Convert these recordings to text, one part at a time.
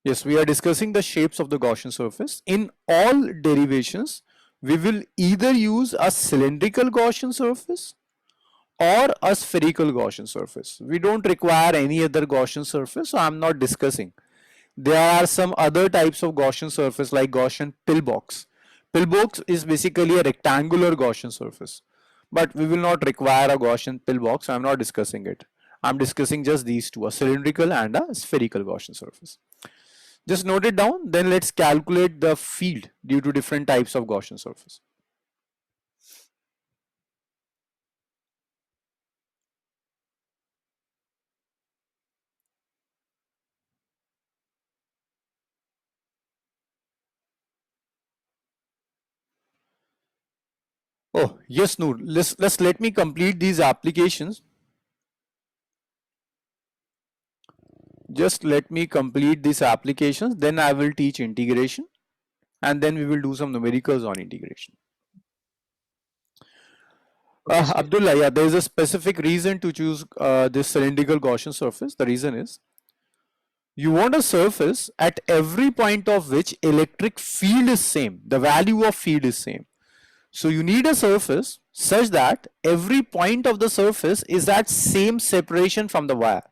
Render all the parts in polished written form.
Yes, we are discussing the shapes of the Gaussian surface. In all derivations, we will either use a cylindrical Gaussian surface or a spherical Gaussian surface. We don't require any other Gaussian surface, so I'm not discussing. There are some other types of Gaussian surface like Gaussian pillbox. Pillbox is basically a rectangular Gaussian surface, but we will not require a Gaussian pillbox, so I'm not discussing it. I'm discussing just these two, a cylindrical and a spherical Gaussian surface. Just note it down, then let's calculate the field due to different types of Gaussian surface. Oh, yes, Noor. Let's let me complete these applications. Just let me complete these applications, then I will teach integration, and then we will do some numericals on integration. Okay, sir. Abdullah, yeah, there is a specific reason to choose this cylindrical Gaussian surface. The reason is you want a surface at every point of which electric field is same, the value of field is same. So you need a surface such that every point of the surface is at same separation from the wire,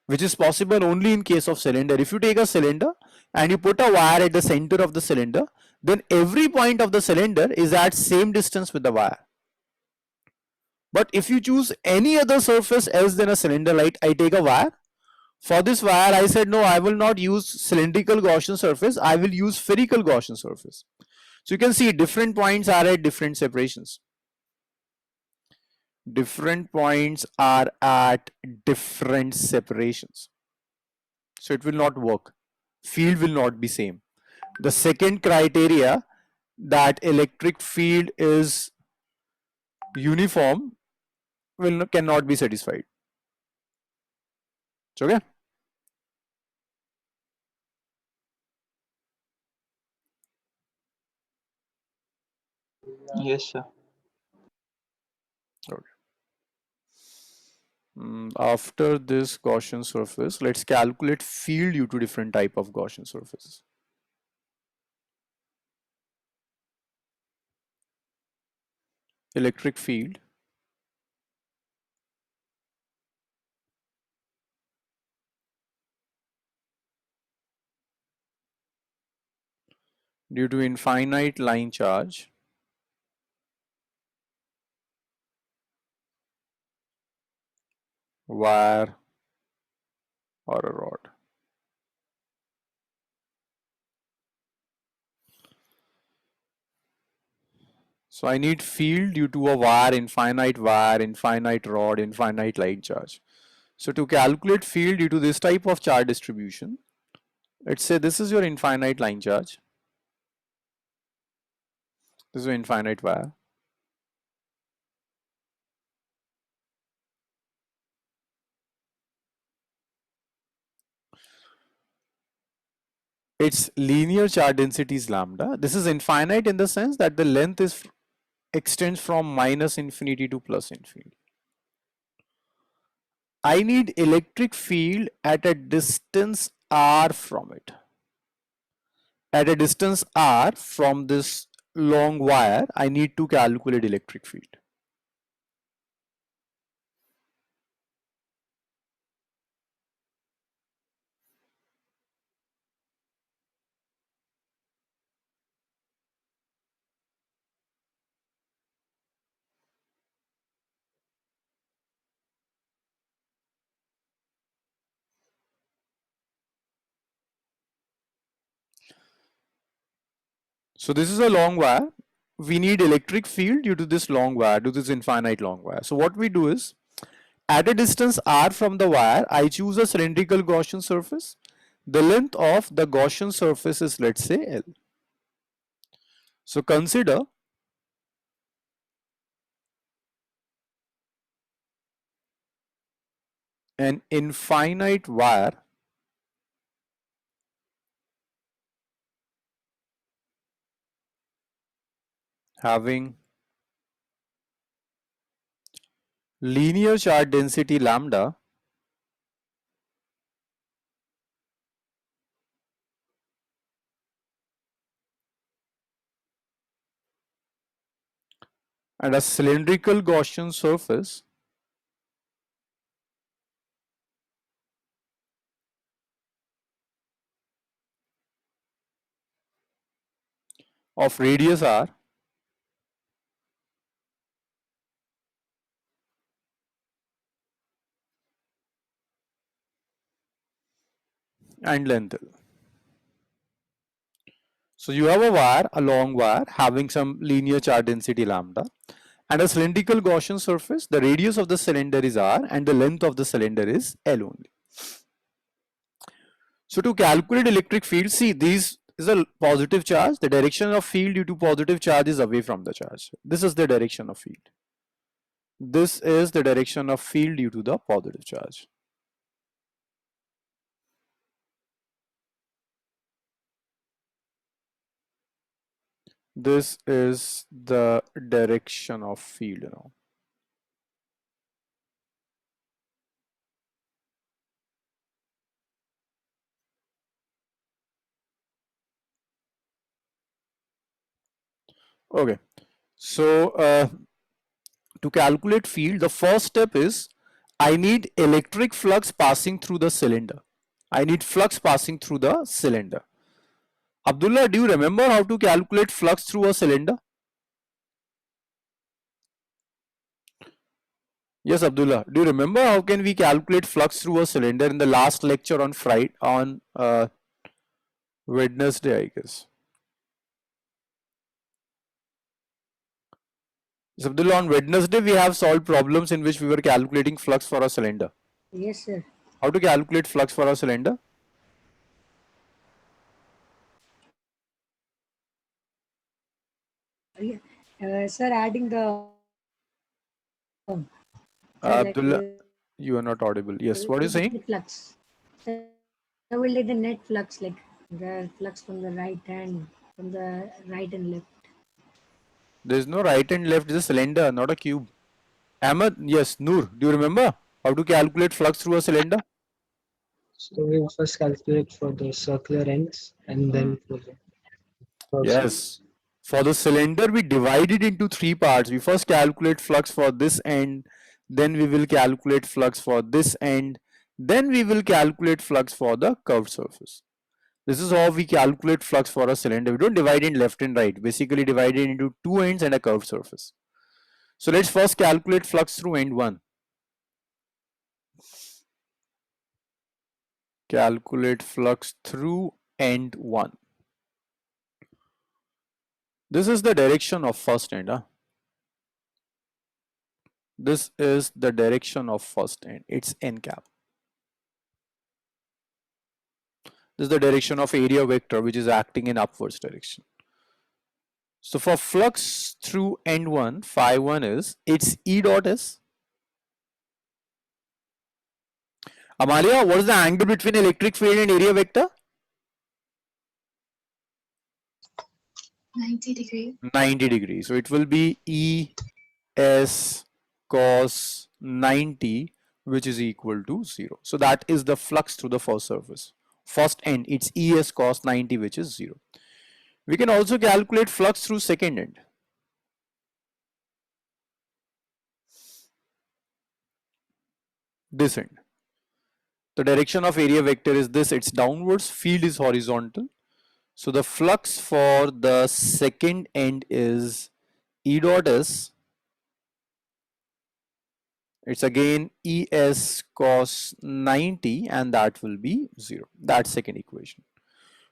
which is possible only in case of cylinder. If you take a cylinder and you put a wire at the center of the cylinder, then every point of the cylinder is at same distance with the wire. But if you choose any other surface else than a cylinder, like I take a wire, for this wire I said no, I will not use cylindrical Gaussian surface, I will use spherical Gaussian surface. So you can see different points are at different separations. Different points are at different separations. So it will not work. Field will not be same. The second criteria, that electric field is uniform, cannot be satisfied. Okay. Yes, sir. Okay. After this Gaussian surface, let's calculate field due to different type of Gaussian surfaces. Electric field due to infinite line charge wire or a rod. So I need field due to a wire, infinite rod, infinite line charge. So to calculate field due to this type of charge distribution, let's say this is your infinite line charge. This is your infinite wire. Its linear charge density is lambda. This is infinite in the sense that the length is extends from minus infinity to plus infinity. I need electric field at a distance r from it. At a distance r from this long wire, I need to calculate electric field. So this is a long wire. We need electric field due to this long wire, due to this infinite long wire. So what we do is, at a distance r from the wire, I choose a cylindrical Gaussian surface. The length of the Gaussian surface is, let's say, L. So consider an infinite wire having linear charge density lambda and a cylindrical Gaussian surface of radius r and length L. So you have a wire, a long wire having some linear charge density lambda, and a cylindrical Gaussian surface. The radius of the cylinder is r and the length of the cylinder is L only. So to calculate electric field, see, this is a positive charge. The direction of field due to positive charge is away from the charge. This is the direction of field. This is the direction of field due to the positive charge. This is the direction of field now. Okay, so to calculate field, the first step is I need electric flux passing through the cylinder. I need flux passing through the cylinder. Abdullah, do you remember how to calculate flux through a cylinder? Yes, Abdullah. Do you remember how can we calculate flux through a cylinder in the last lecture on Friday, on Wednesday, I guess? Yes, Abdullah, on Wednesday we have solved problems in which we were calculating flux for a cylinder. Yes, sir. How to calculate flux for a cylinder? Yeah. Sir, adding the like Abdullah, you are not audible. Yes, what are you the saying? net flux. So we'll take the net flux, like the flux from the right hand, from the right and left. There is no right and left, it's a cylinder, not a cube. Ahmed, yes, Noor, do you remember how to calculate flux through a cylinder? So we first calculate for the circular ends and Hmm. then for the curves. Yes. For the cylinder, we divide it into three parts. We first calculate flux for this end, then we will calculate flux for this end, then we will calculate flux for the curved surface. This is how we calculate flux for a cylinder. We don't divide in left and right. Basically divide it into two ends and a curved surface. So let's first calculate flux through end 1. Calculate flux through end 1. This is the direction of first end. This is the direction of first end. It's n cap. This is the direction of area vector which is acting in upwards direction. So for flux through end 1, phi 1 is, it's E dot S. Amalia, what is the angle between electric field and area vector? 90 degree. 90 degrees. So it will be E S cos 90, which is equal to 0. So that is the flux through the first surface. First end, it's Es cos 90, which is 0. We can also calculate flux through second end. This end. The direction of area vector is this, it's downwards, field is horizontal. So the flux for the second end is E dot S. It's again Es cos 90 and that will be 0. That's second equation.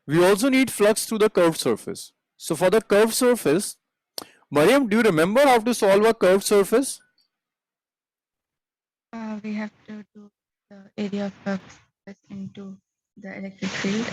We also need flux through the curved surface. So for the curved surface, Mariam, do you remember how to solve a curved surface? We have to do the area of flux into the electric field.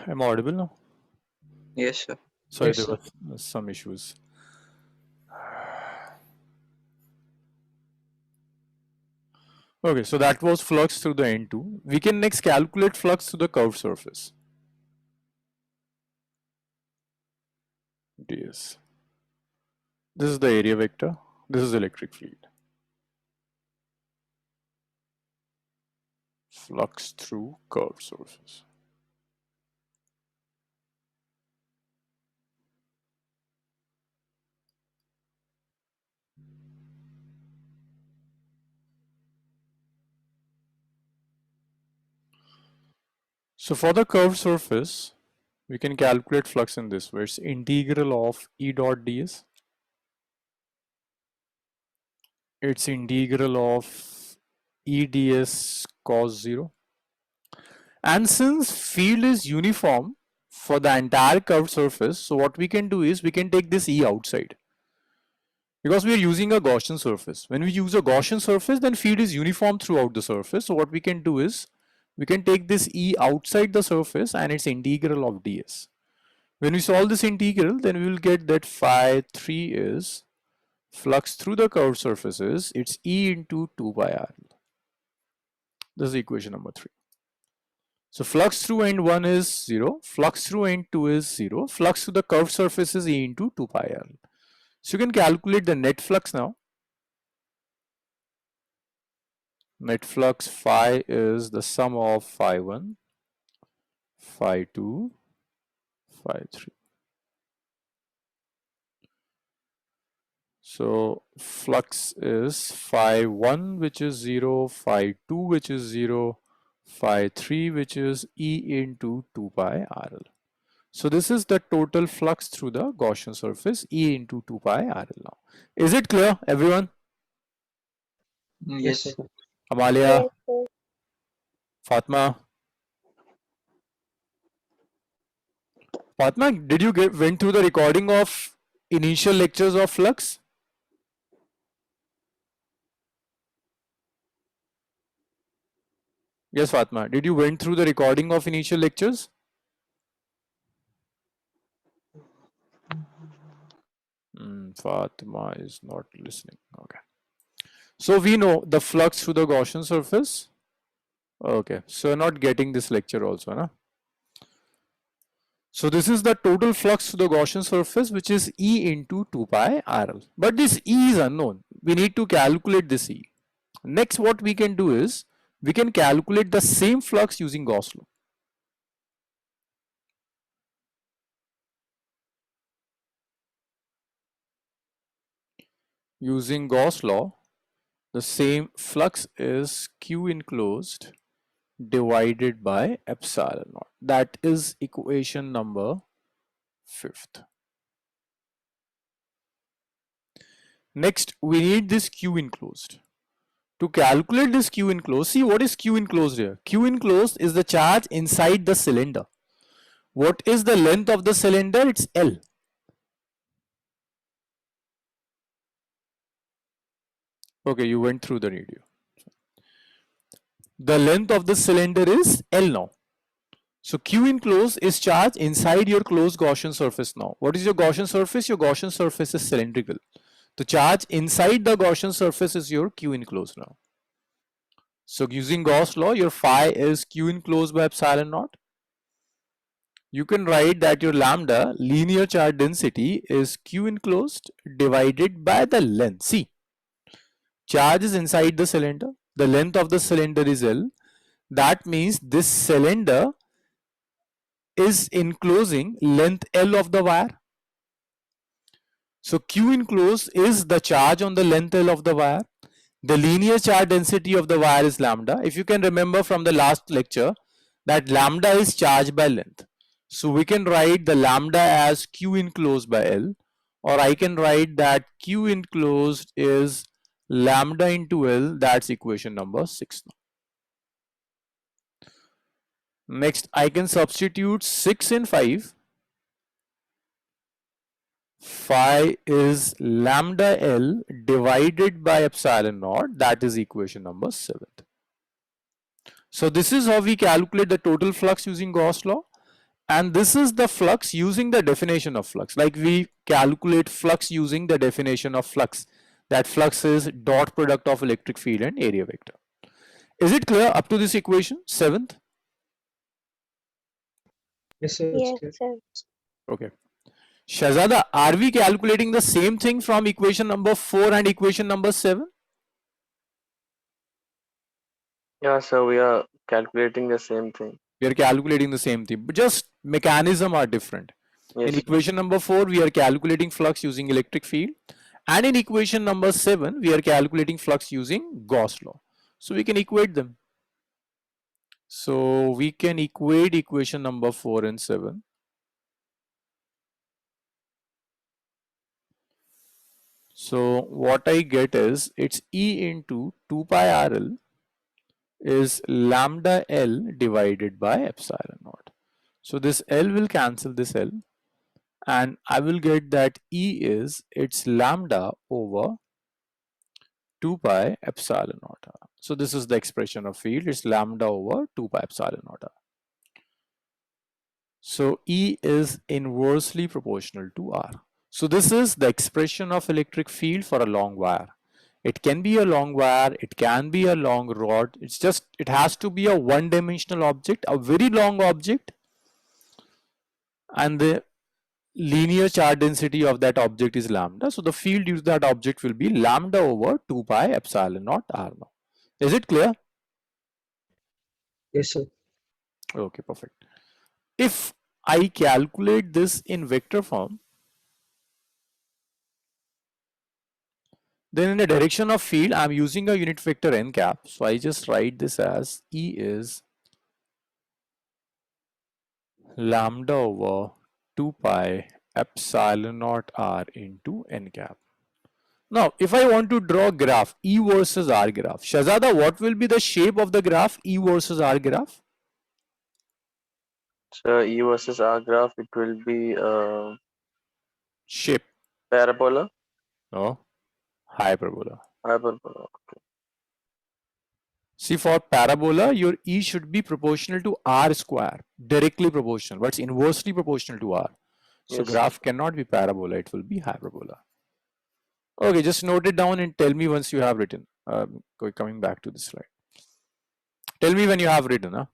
Am I audible now? Yes, sir. Sorry, Yes, there sir. was some issues. Okay, so that was flux through the N2. We can next calculate flux through the curved surface. ds. This is the area vector. This is electric field. Flux through curved surface. So for the curved surface, we can calculate flux in this way. It's integral of E dot ds. It's integral of E ds cos 0. And since field is uniform for the entire curved surface, so what we can do is we can take this E outside. Because we are using a Gaussian surface. When we use a Gaussian surface, then field is uniform throughout the surface. So what we can do is we can take this E outside the surface and its integral of ds. When we solve this integral, then we will get that phi 3 is flux through the curved surfaces. It's E into 2 pi r. This is equation number 3. So flux through end 1 is 0, flux through end 2 is 0, flux through the curved surface is E into 2 pi r. So you can calculate the net flux now. Net flux phi is the sum of phi 1, phi 2, phi 3. So flux is phi 1 which is 0, phi 2 which is 0, phi 3 which is E into 2 pi RL. So this is the total flux through the Gaussian surface E into 2 pi RL now. Is it clear everyone? Yes. sir. Amalia, Fatma? Fatma, did you went through the recording of initial lectures of flux? Yes, Fatma. Did you went through the recording of initial lectures? Fatma is not listening. Okay. So we know the flux through the Gaussian surface. Okay. So not getting this lecture also, na? So this is the total flux through the Gaussian surface, which is E into 2 pi RL. But this E is unknown. We need to calculate this E. Next, what we can do is we can calculate the same flux using Gauss law. Using Gauss law, the same flux is Q enclosed divided by epsilon naught. That is equation number 5th. Next, we need this Q enclosed. To calculate this Q enclosed, see what is Q enclosed here? Q enclosed is the charge inside the cylinder. What is the length of the cylinder? It's L. Okay, you went through the radio. The length of the cylinder is L now. So Q enclosed is charge inside your closed Gaussian surface now. What is your Gaussian surface? Your Gaussian surface is cylindrical. The charge inside the Gaussian surface is your Q enclosed now. So using Gauss law, your phi is Q enclosed by epsilon naught. You can write that your lambda linear charge density is Q enclosed divided by the length. See, charge is inside the cylinder. The length of the cylinder is L. That means this cylinder is enclosing length L of the wire. So Q enclosed is the charge on the length L of the wire. The linear charge density of the wire is lambda. If you can remember from the last lecture that lambda is charge by length. So we can write the lambda as Q enclosed by L, or I can write that Q enclosed is lambda into L. That's equation number 6 now. Next, I can substitute 6 in 5. Phi is lambda L divided by epsilon naught. That is equation number 7th. So this is how we calculate the total flux using Gauss law. And this is the flux using the definition of flux. Like we calculate flux using the definition of flux. That flux is dot product of electric field and area vector. Is it clear up to this equation, 7th? Yes, sir. It's Yes, clear. sir. Okay. Shahzada, are we calculating the same thing from equation number 4 and equation number 7? Yeah, so we are calculating the same thing. We are calculating the same thing, but just mechanism are different. In Yes. equation number 4, we are calculating flux using electric field. And in equation number 7, we are calculating flux using Gauss law. So we can equate them. So we can equate equation number 4 and 7. So what I get is it's E into 2 pi RL is lambda L divided by epsilon naught. So this L will cancel this L, and I will get that E is its lambda over 2 pi epsilon naught r. So this is the expression of field, it's lambda over 2 pi epsilon naught r. So E is inversely proportional to R. So this is the expression of electric field for a long wire. It can be a long wire, it can be a long rod. It's just, it has to be a one-dimensional object, a very long object, and the linear charge density of that object is lambda. So the field used that object will be lambda over 2 pi epsilon naught R now. Is it clear? Yes, sir. Okay, perfect. If I calculate this in vector form, then in the direction of field, I'm using a unit vector n cap. So I just write this as E is lambda over 2 pi epsilon naught R into n cap. Now, if I want to draw a graph, E versus R graph, Shahzada, what will be the shape of the graph, E versus R graph? So E versus R graph, it will be Shape, parabola, no, hyperbola. hyperbola. See, for parabola, your E should be proportional to R square, directly proportional, but it's inversely proportional to R. So Yes. graph cannot be parabola, it will be hyperbola. Okay, just note it down and tell me once you have written. Coming back to this slide. Tell me when you have written. Huh?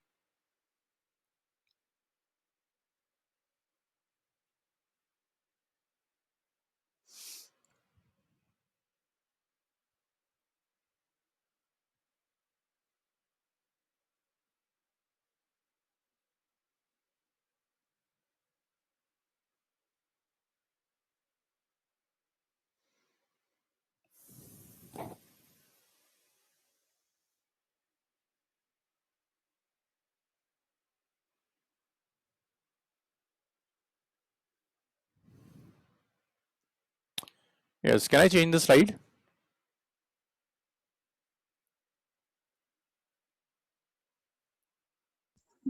Yes, can I change the slide?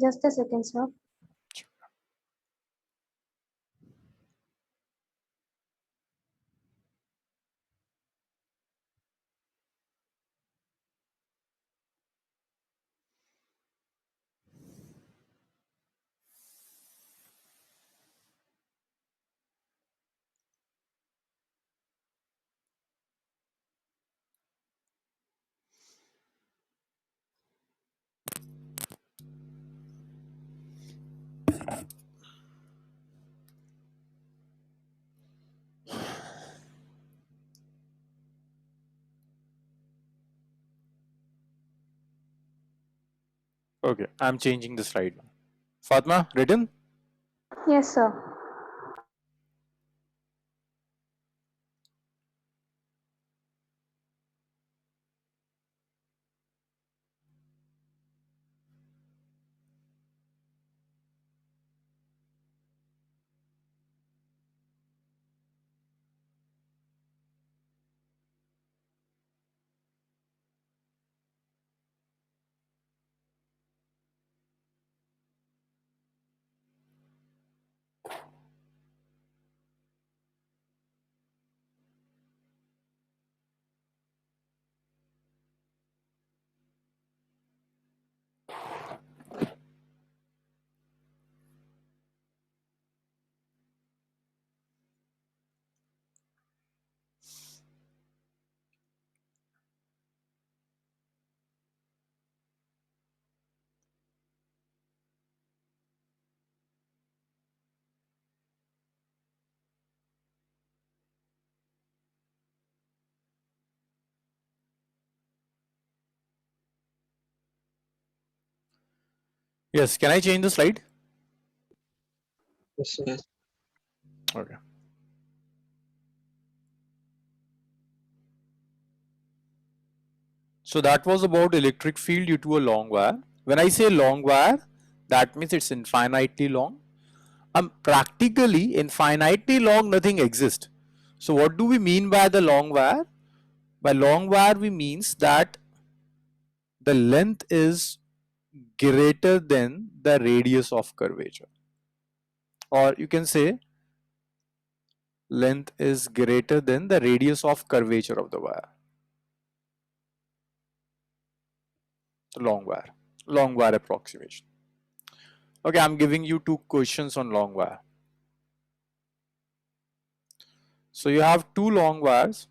Just a second, sir. Okay, I'm changing the slide now. Fatma, written? Yes, sir. Yes, can I change the slide? Yes, sir. Okay. So that was about electric field due to a long wire. When I say long wire, that means it's infinitely long. Practically infinitely long, nothing exists. So what do we mean by the long wire? By long wire, we means that the length is greater than the radius of curvature, or you can say length is greater than the radius of curvature of the wire. Long wire approximation. Okay, I'm giving you two questions on long wire. So you have two long wires.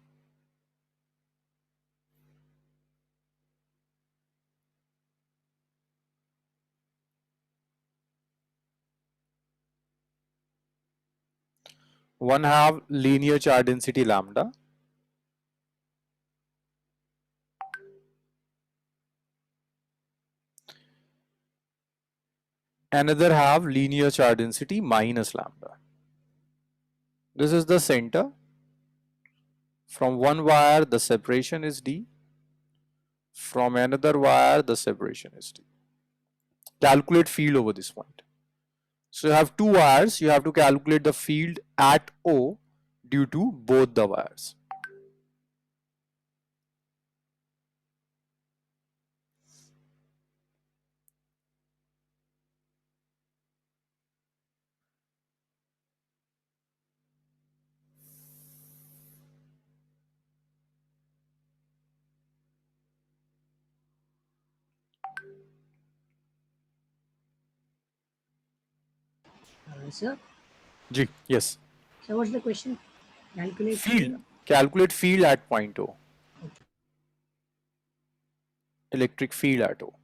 One have linear charge density lambda. Another have linear charge density minus lambda. This is the center. From one wire, the separation is d. From another wire, the separation is d. Calculate field over this point. So you have two wires, you have to calculate the field at O due to both the wires. Sir, G, yes. so what's the question? Calculate Field. Calculate field at point O. Electric field at O.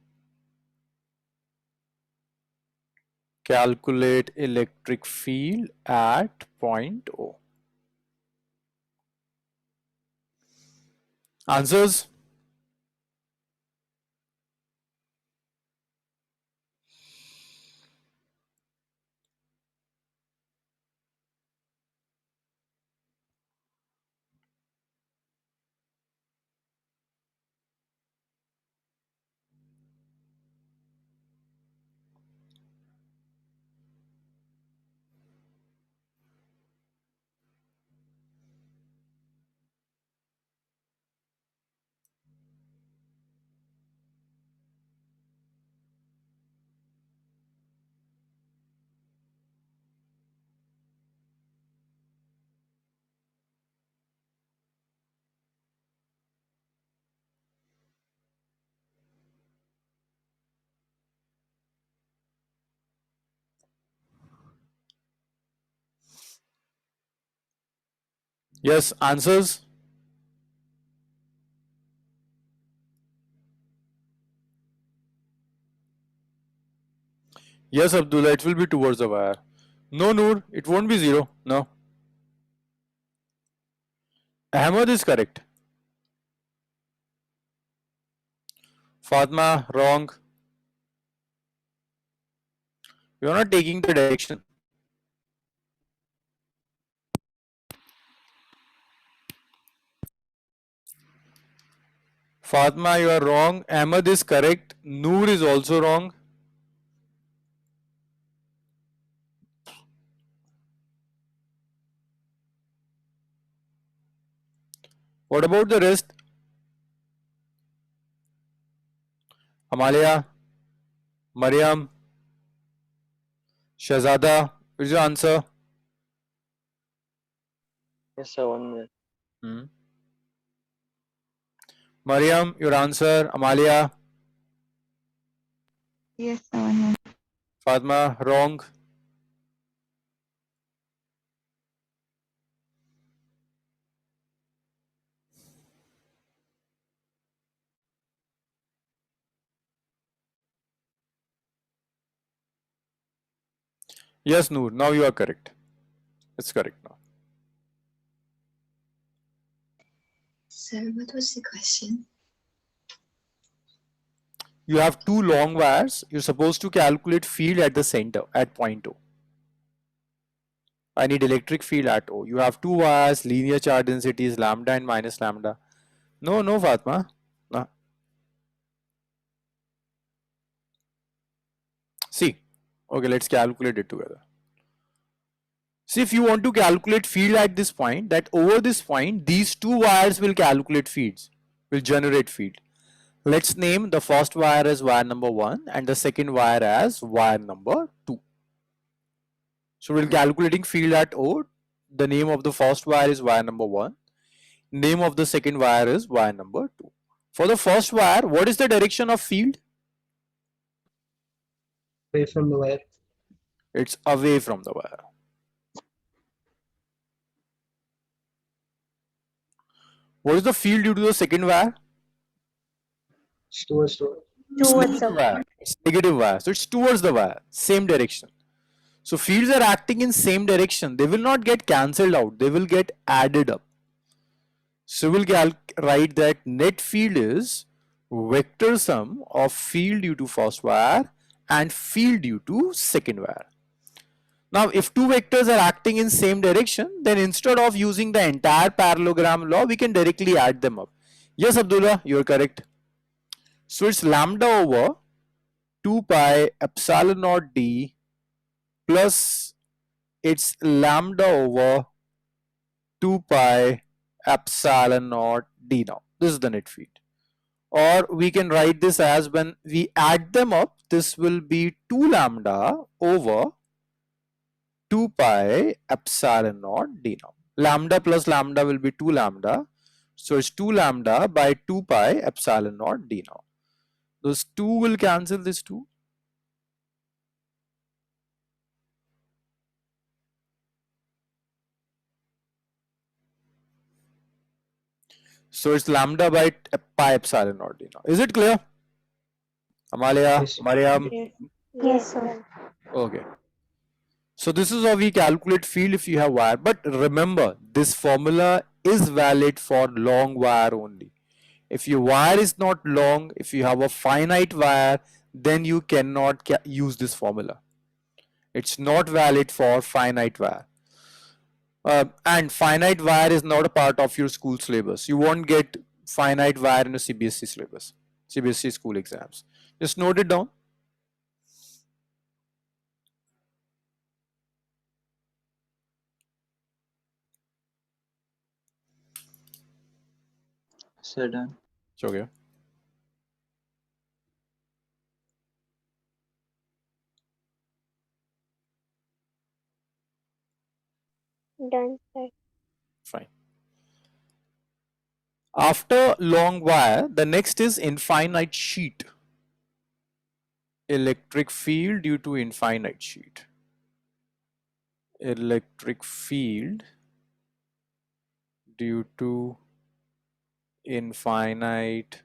Calculate electric field at point O. Answers? Yes, answers? Yes, Abdullah, it will be towards the wire. No, Noor, it won't be 0. No. Ahmed is correct. Fatma, wrong. You're not taking the direction. Fatma, you are wrong. Ahmed is correct. Noor is also wrong. What about the rest? Amalia, Mariam, Shahzada, which is your answer? Yes, sir. 1 minute. Mariam, your answer. Amalia, Yes, Savan. Fatma, wrong. Yes, Noor, now you are correct. It's correct now. Sir, what was the question? You have two long wires. You're supposed to calculate field at the center at point O. I need electric field at O. You have two wires, linear charge density is lambda and minus lambda. No, Fatma. No. See, okay, let's calculate it together. See, if you want to calculate field at this point, that over this point, these two wires will calculate fields, will generate field. Let's name the first wire as wire number 1 and the second wire as wire number 2. So we're calculating field at O. The name of the first wire is wire number 1. Name of the second wire is wire number 2. For the first wire, what is the direction of field? Away from the wire. It's away from the wire. What is the field due to the second wire? It's towards the wire. Towards the Wire. It's negative wire. So it's towards the wire, same direction. So fields are acting in same direction. They will not get cancelled out. They will get added up. So we'll write that net field is vector sum of field due to first wire and field due to second wire. Now, if two vectors are acting in same direction, then instead of using the entire parallelogram law, we can directly add them up. Yes, Abdullah, you're correct. So it's lambda over 2 pi epsilon naught d plus it's lambda over 2 pi epsilon naught d now. This is the net field. Or we can write this as when we add them up, this will be 2 lambda over 2 pi epsilon naught d now. Lambda plus lambda will be 2 lambda. So it's 2 lambda by 2 pi epsilon naught d now. Those 2 will cancel this 2. So it's lambda by pi epsilon naught d now. Is it clear? Amalia, Yes. Mariam? Yes, sir. Okay. So this is how we calculate field if you have wire. But remember, this formula is valid for long wire only. If your wire is not long, if you have a finite wire, then you cannot use this formula. It's not valid for finite wire. And finite wire is not a part of your school syllabus. You won't get finite wire in a CBSE syllabus, CBSE school exams. Just note it down. Sir, done. It's okay. Done, sir. Fine. After long wire, the next is infinite sheet. Electric field due to infinite sheet. Electric field due to infinite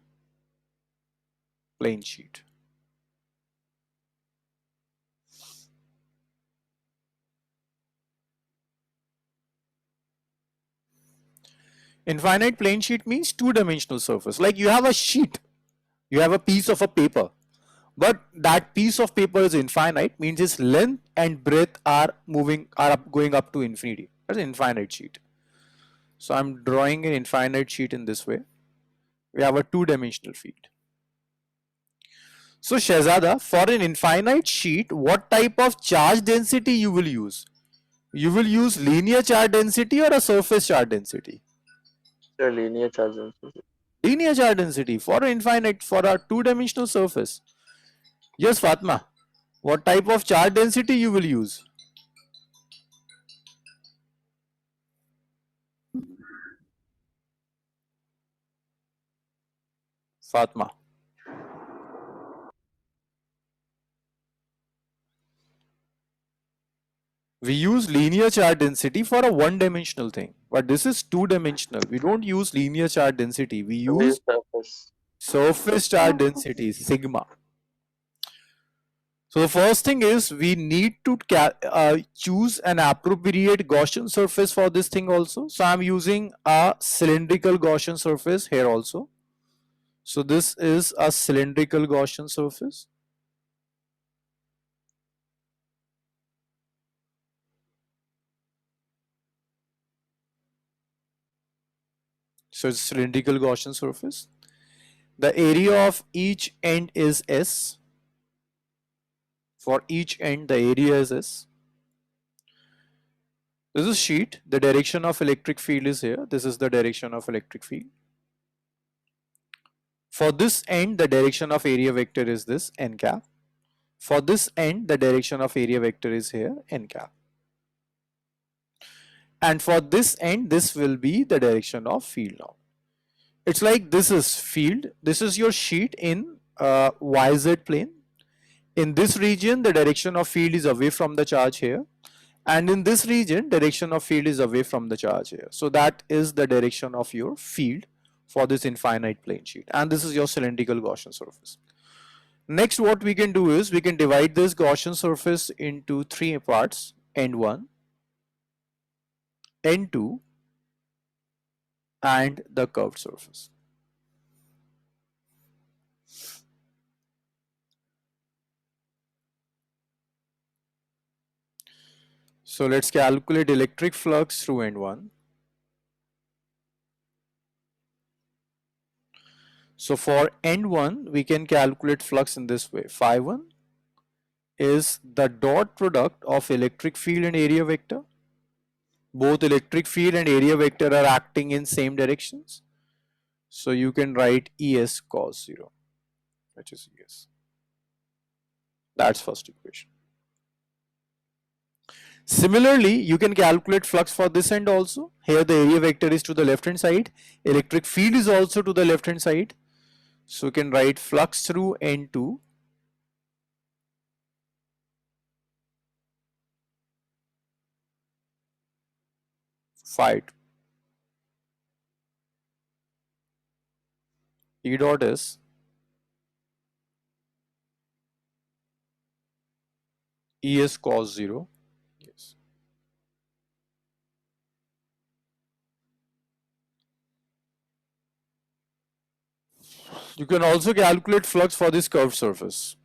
plane sheet. Infinite plane sheet means two-dimensional surface. Like you have a sheet, you have a piece of a paper, but that piece of paper is infinite, means its length and breadth are going up to infinity. That's an infinite sheet. So I'm drawing an infinite sheet in this way. We have a two-dimensional field. So Shehzada, for an infinite sheet, what type of charge density you will use? You will use linear charge density or a surface charge density? The linear charge density. Linear charge density for an infinite, for a two-dimensional surface. Yes, Fatma, what type of charge density you will use? Fatma. We use linear charge density for a one-dimensional thing, but this is two-dimensional. We don't use linear charge density. We use Surface. surface charge density, sigma. So the first thing is we need to choose an appropriate Gaussian surface for this thing also. So I'm using a cylindrical Gaussian surface here also. So this is a cylindrical Gaussian surface. So it's cylindrical Gaussian surface. The area of each end is S. For each end, the area is S. This is sheet. The direction of electric field is here. This is the direction of electric field. For this end, the direction of area vector is this, n cap. For this end, the direction of area vector is here, n cap. And for this end, this will be the direction of field now. It's like this is field. This is your sheet in YZ plane. In this region, the direction of field is away from the charge here. And in this region, direction of field is away from the charge here. So that is the direction of your field for this infinite plane sheet. And this is your cylindrical Gaussian surface. Next, what we can do is we can divide this Gaussian surface into three parts, N1, N2, and the curved surface. So let's calculate electric flux through N1. So for N1, we can calculate flux in this way. Phi1 is the dot product of electric field and area vector. Both electric field and area vector are acting in same directions. So you can write ES cos 0, which is ES. That's first equation. Similarly, you can calculate flux for this end also. Here the area vector is to the left hand side. Electric field is also to the left hand side. So you can write flux through N2 phi 2. E dot is ES cos 0. Yes. You can also calculate flux for this curved surface.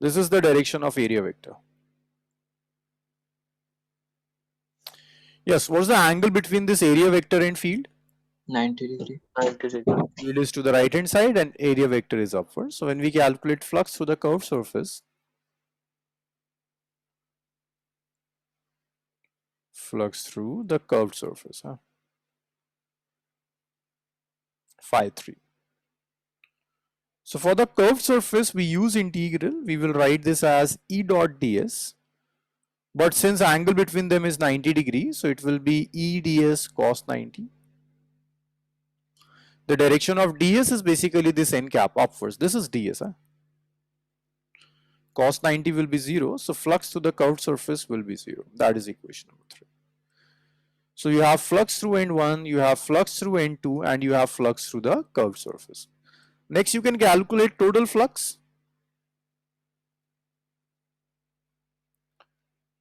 This is the direction of area vector. Yes, what's the angle between this area vector and field? 90 degree. 90 degree. Field is to the right hand side and area vector is upward. So when we calculate flux through the curved surface, flux through the curved surface, phi 3. So for the curved surface, we use integral. We will write this as E dot ds. But since angle between them is 90 degrees, so it will be E ds cos 90. The direction of ds is basically this n cap upwards. This is ds. Cos 90 will be 0. So flux to the curved surface will be 0. That is equation number 3. So you have flux through N1, you have flux through N2, and you have flux through the curved surface. Next, you can calculate total flux.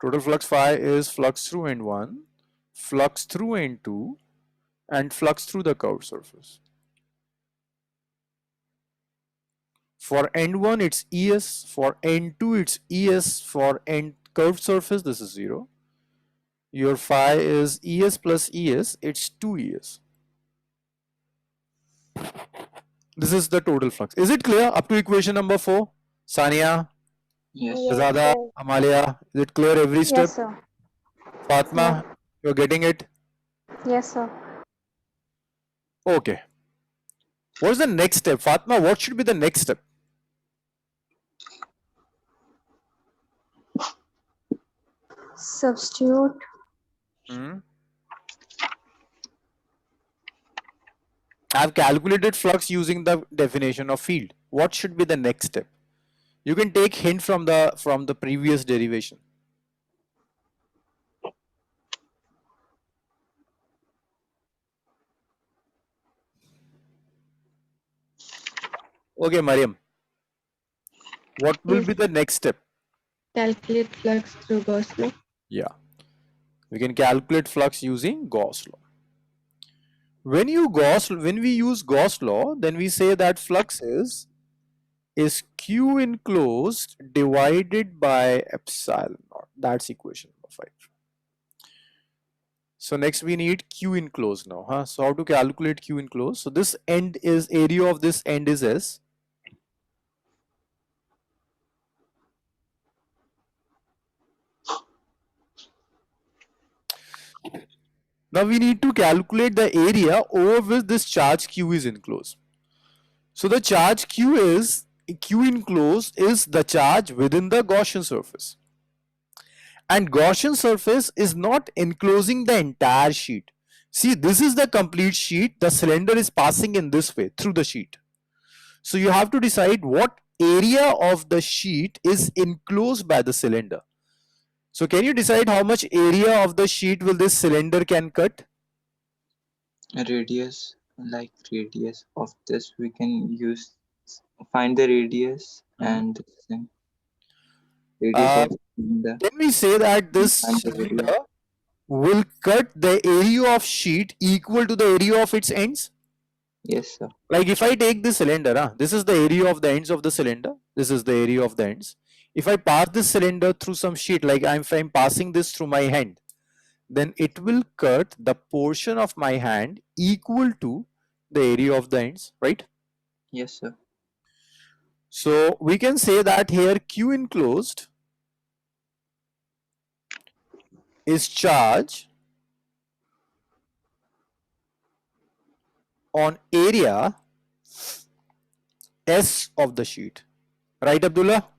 Total flux phi is flux through N1, flux through N2, and flux through the curved surface. For N1, it's ES. For N2, it's ES. For N curved surface, this is 0. Your phi is ES plus ES, it's 2 ES. This is the total flux. Is it clear up to equation number 4? Sania, Yes. Yes, Zada, sir. Amalia, is it clear every step? Yes, sir. Fatma, you're getting it? Yes, sir. Okay. What's the next step? Fatma, what should be the next step? Substitute. I've calculated flux using the definition of field. What should be the next step? You can take hint from the previous derivation. Okay, Mariam. What will be the next step? Calculate flux through Gauss law. Yeah. We can calculate flux using Gauss law. when we use Gauss law, then we say that flux is Q enclosed divided by epsilon naught. That's equation number 5. So next we need Q enclosed now. So how to calculate Q enclosed? So this end is, area of this end is S. Now we need to calculate the area over which this charge Q is enclosed. So the charge Q enclosed is the charge within the Gaussian surface. And Gaussian surface is not enclosing the entire sheet. See, this is the complete sheet. The cylinder is passing in this way through the sheet. So you have to decide what area of the sheet is enclosed by the cylinder. So can you decide how much area of the sheet will this cylinder can cut? Radius, like radius of this, we can use, find the radius and this thing. Radius Uh, of the, Can we say that this find the area. cylinder will cut the area of sheet equal to the area of its ends? Yes, sir. Like if I take this cylinder, this is the area of the ends of the cylinder. This is the area of the ends. If I pass this cylinder through some sheet, like if I'm passing this through my hand, then it will cut the portion of my hand equal to the area of the ends, right? Yes, sir. So we can say that here Q enclosed is charge on area S of the sheet. Right, Abdullah?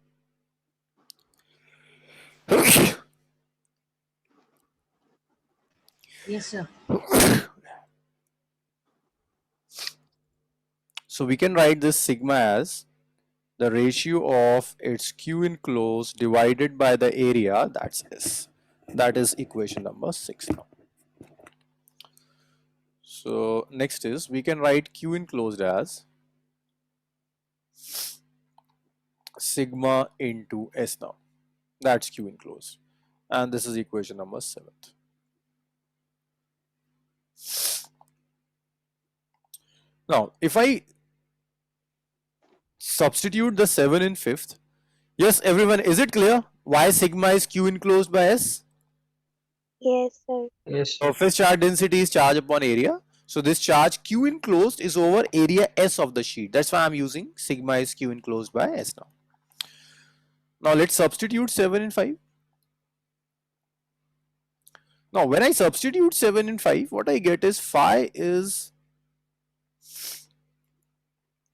Yes, sir. So we can write this sigma as the ratio of its Q enclosed divided by the area, that's S. That is equation number 6 now. So next is, we can write Q enclosed as sigma into S now. That's Q enclosed. And this is equation number 7. Now, if I substitute the 7 in 5th, yes, everyone, is it clear why sigma is Q enclosed by S? Yes, sir. Yes, sir. Surface charge density is charge upon area. So this charge Q enclosed is over area S of the sheet. That's why I'm using sigma is Q enclosed by S now. Now let's substitute 7 in 5. Now when I substitute 7 in 5, what I get is phi is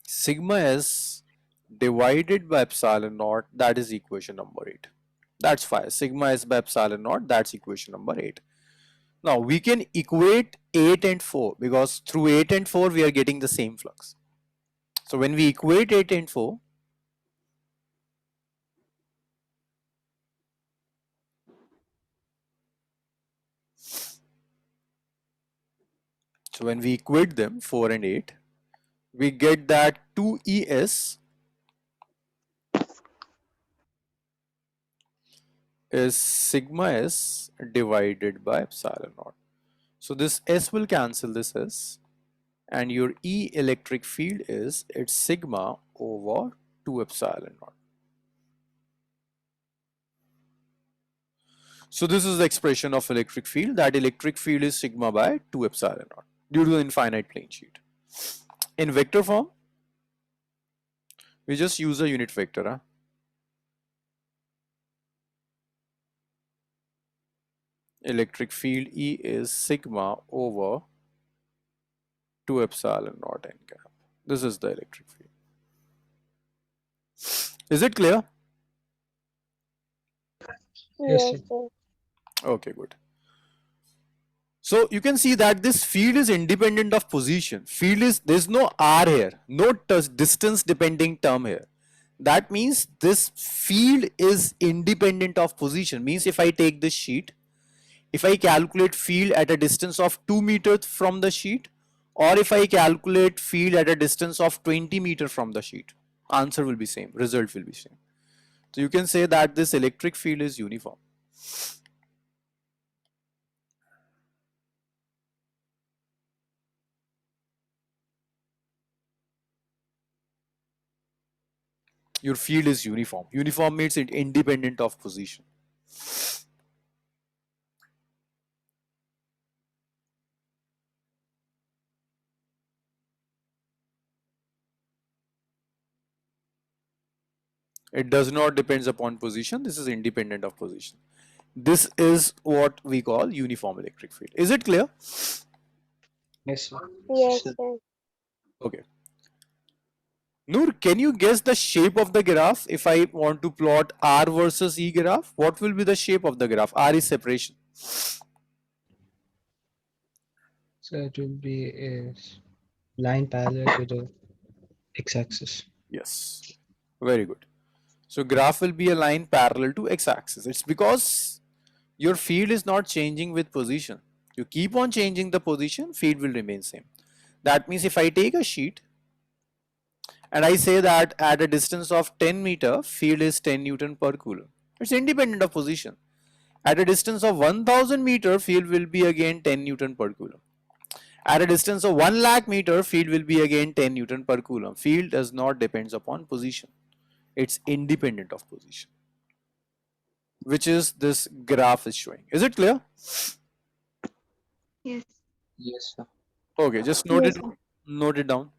sigma S divided by epsilon naught, that is equation number 8. That's phi. Sigma S by epsilon naught, that's equation number 8. Now we can equate 8 and 4 because through 8 and 4 we are getting the same flux. So when we equate 8 and 4, so when we equate them 4 and 8, we get that 2ES is sigma S divided by epsilon naught. So this S will cancel this S, and your E electric field is its sigma over 2 epsilon naught. So this is the expression of electric field. That electric field is sigma by 2 epsilon naught due to the infinite plane sheet. In vector form, we just use a unit vector. Electric field E is sigma over 2 epsilon naught n cap. This is the electric field. Is it clear? Yes, Yes, sir. sir. Okay, good. So you can see that this field is independent of position. Field is, there's no R here, no distance depending term here. That means this field is independent of position. Means if I take this sheet, if I calculate field at a distance of 2 meters from the sheet, or if I calculate field at a distance of 20 meters from the sheet, answer will be same, result will be same. So you can say that this electric field is uniform. Your field is uniform. Uniform means it independent of position. It does not depends upon position. This is independent of position. This is what we call uniform electric field. Is it clear? Yes, sir. Yes, Sir, sir. Okay. Noor, can you guess the shape of the graph if I want to plot R versus E graph? What will be the shape of the graph? R is separation. So it will be a line parallel to the x-axis. Yes. Very good. So graph will be a line parallel to x-axis. It's because your field is not changing with position. You keep on changing the position, field will remain same. That means if I take a sheet and I say that at a distance of 10 meter, field is 10 Newton per coulomb. It's independent of position. At a distance of 1000 meter, field will be again 10 Newton per coulomb. At a distance of 1 lakh meter, field will be again 10 Newton per coulomb. Field does not depends upon position. It's independent of position, which is this graph is showing. Is it clear? Yes. yes, sir. Okay, just Yes, sir. note it down.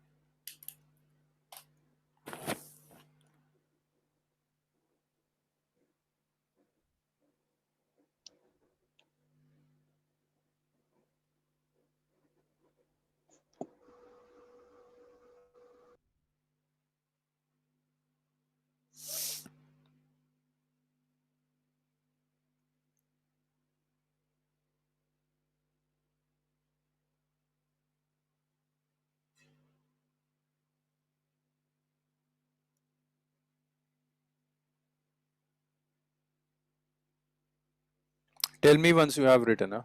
Tell me once you have written. Huh?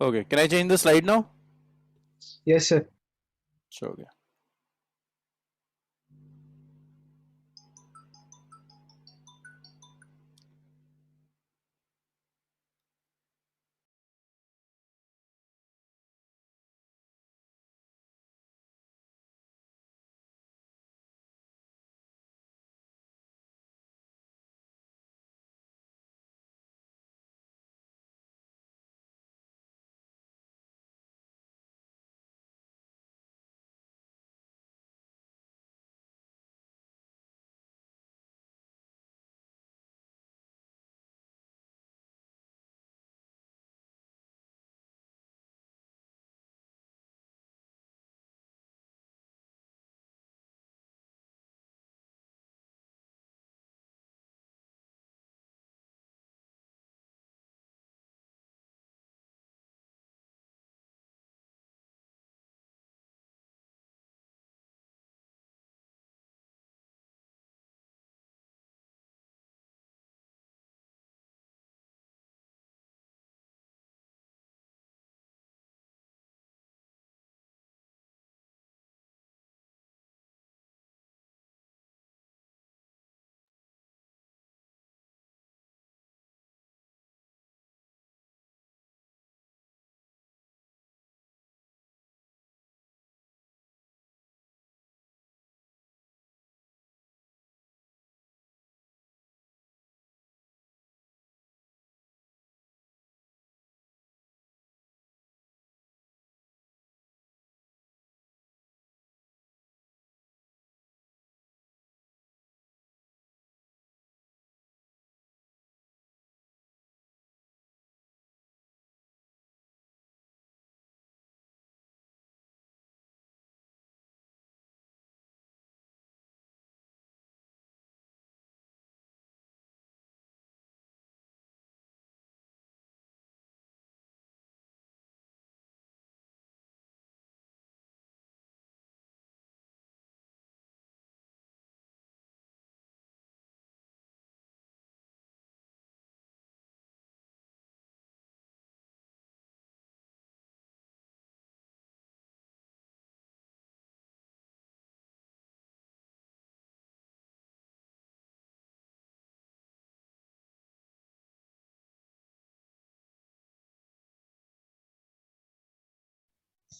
Okay, can I change the slide now? Yes, sir. Sure. Okay.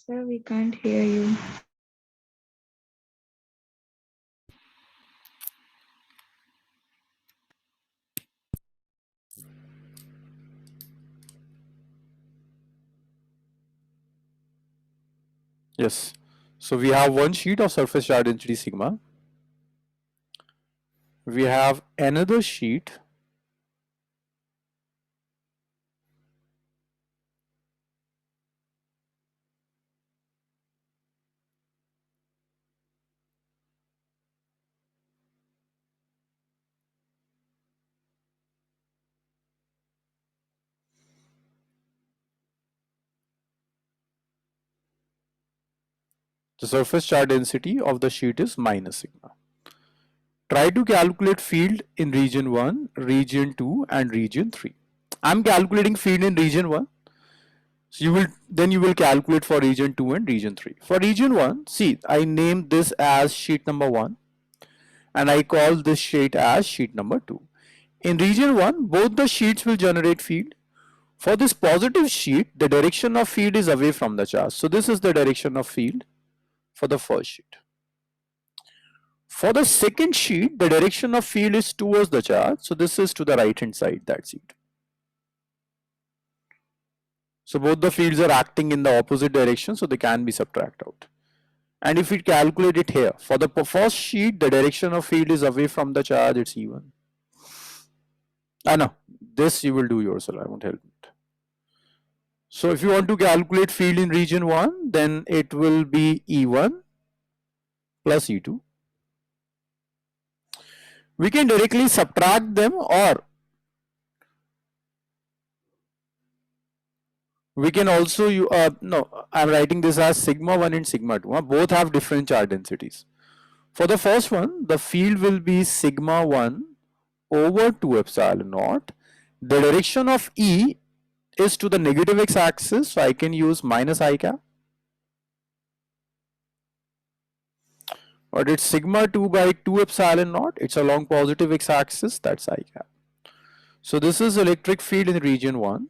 Sir, we can't hear you. Yes. So we have one sheet of surface charge density sigma. We have another sheet the surface charge density of the sheet is minus sigma. Try to calculate field in region 1, region 2 and region 3. I'm calculating field in region 1. So you will calculate for region 2 and region 3. For region 1, see, I named this as sheet number 1 and I call this sheet as sheet number 2. In region 1, both the sheets will generate field. For this positive sheet, the direction of field is away from the charge. So this is the direction of field for the first sheet. For the second sheet, the direction of field is towards the charge. So this is to the right hand side, that's it. So both the fields are acting in the opposite direction, so they can be subtracted out. And if we calculate it here, for the first sheet, the direction of field is away from the charge, it's E1. No, this you will do yourself, I won't help it. So if you want to calculate field in region 1, then it will be E1 plus E2. We can directly subtract them, or we can also, no, I'm writing this as sigma 1 and sigma 2. Both have different charge densities. For the first one, the field will be sigma 1 over 2 epsilon naught. The direction of E is to the negative x-axis, so I can use minus I cap. But it's sigma 2 by 2 epsilon naught. It's along positive x-axis, that's I cap. So this is electric field in region 1,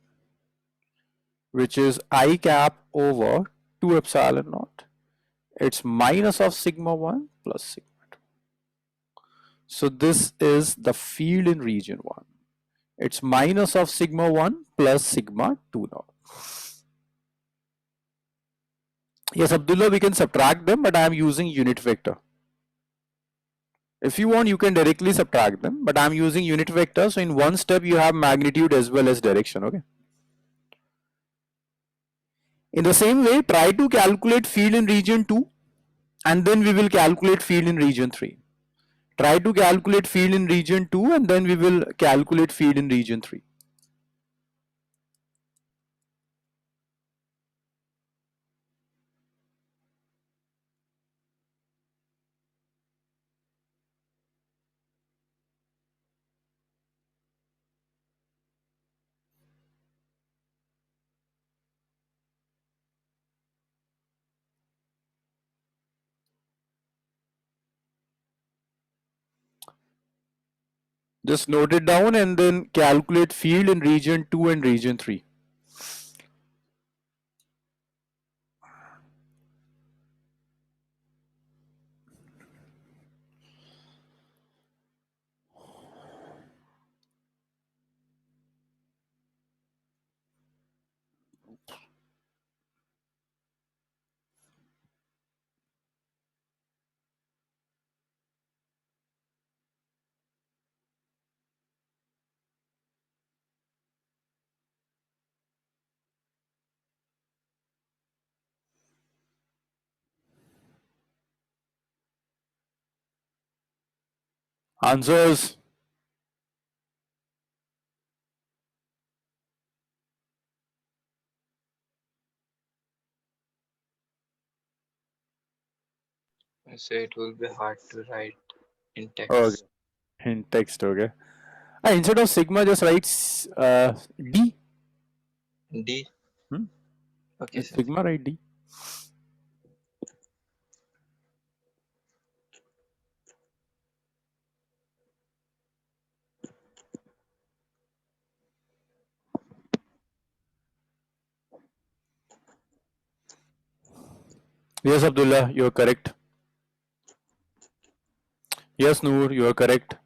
which is I cap over 2 epsilon naught. It's minus of sigma 1 plus sigma 2. So this is the field in region 1. It's minus of sigma 1 plus sigma 2 now. Yes, Abdullah, we can subtract them, but I am using unit vector. If you want, you can directly subtract them, but I am using unit vector. So in one step, you have magnitude as well as direction. Okay. In the same way, try to calculate field in region 2, and then we will calculate field in region 3. Try to calculate field in region 2, and then we will calculate field in region 3. Just note it down and then calculate field in region 2 and region 3. Answers. So it will be hard to write in Okay. text. In text, okay. Instead of sigma, just write D. D. Hmm? Okay, sir. Sigma, write D. Yes, Abdullah, you are correct. Yes, Noor, you are correct.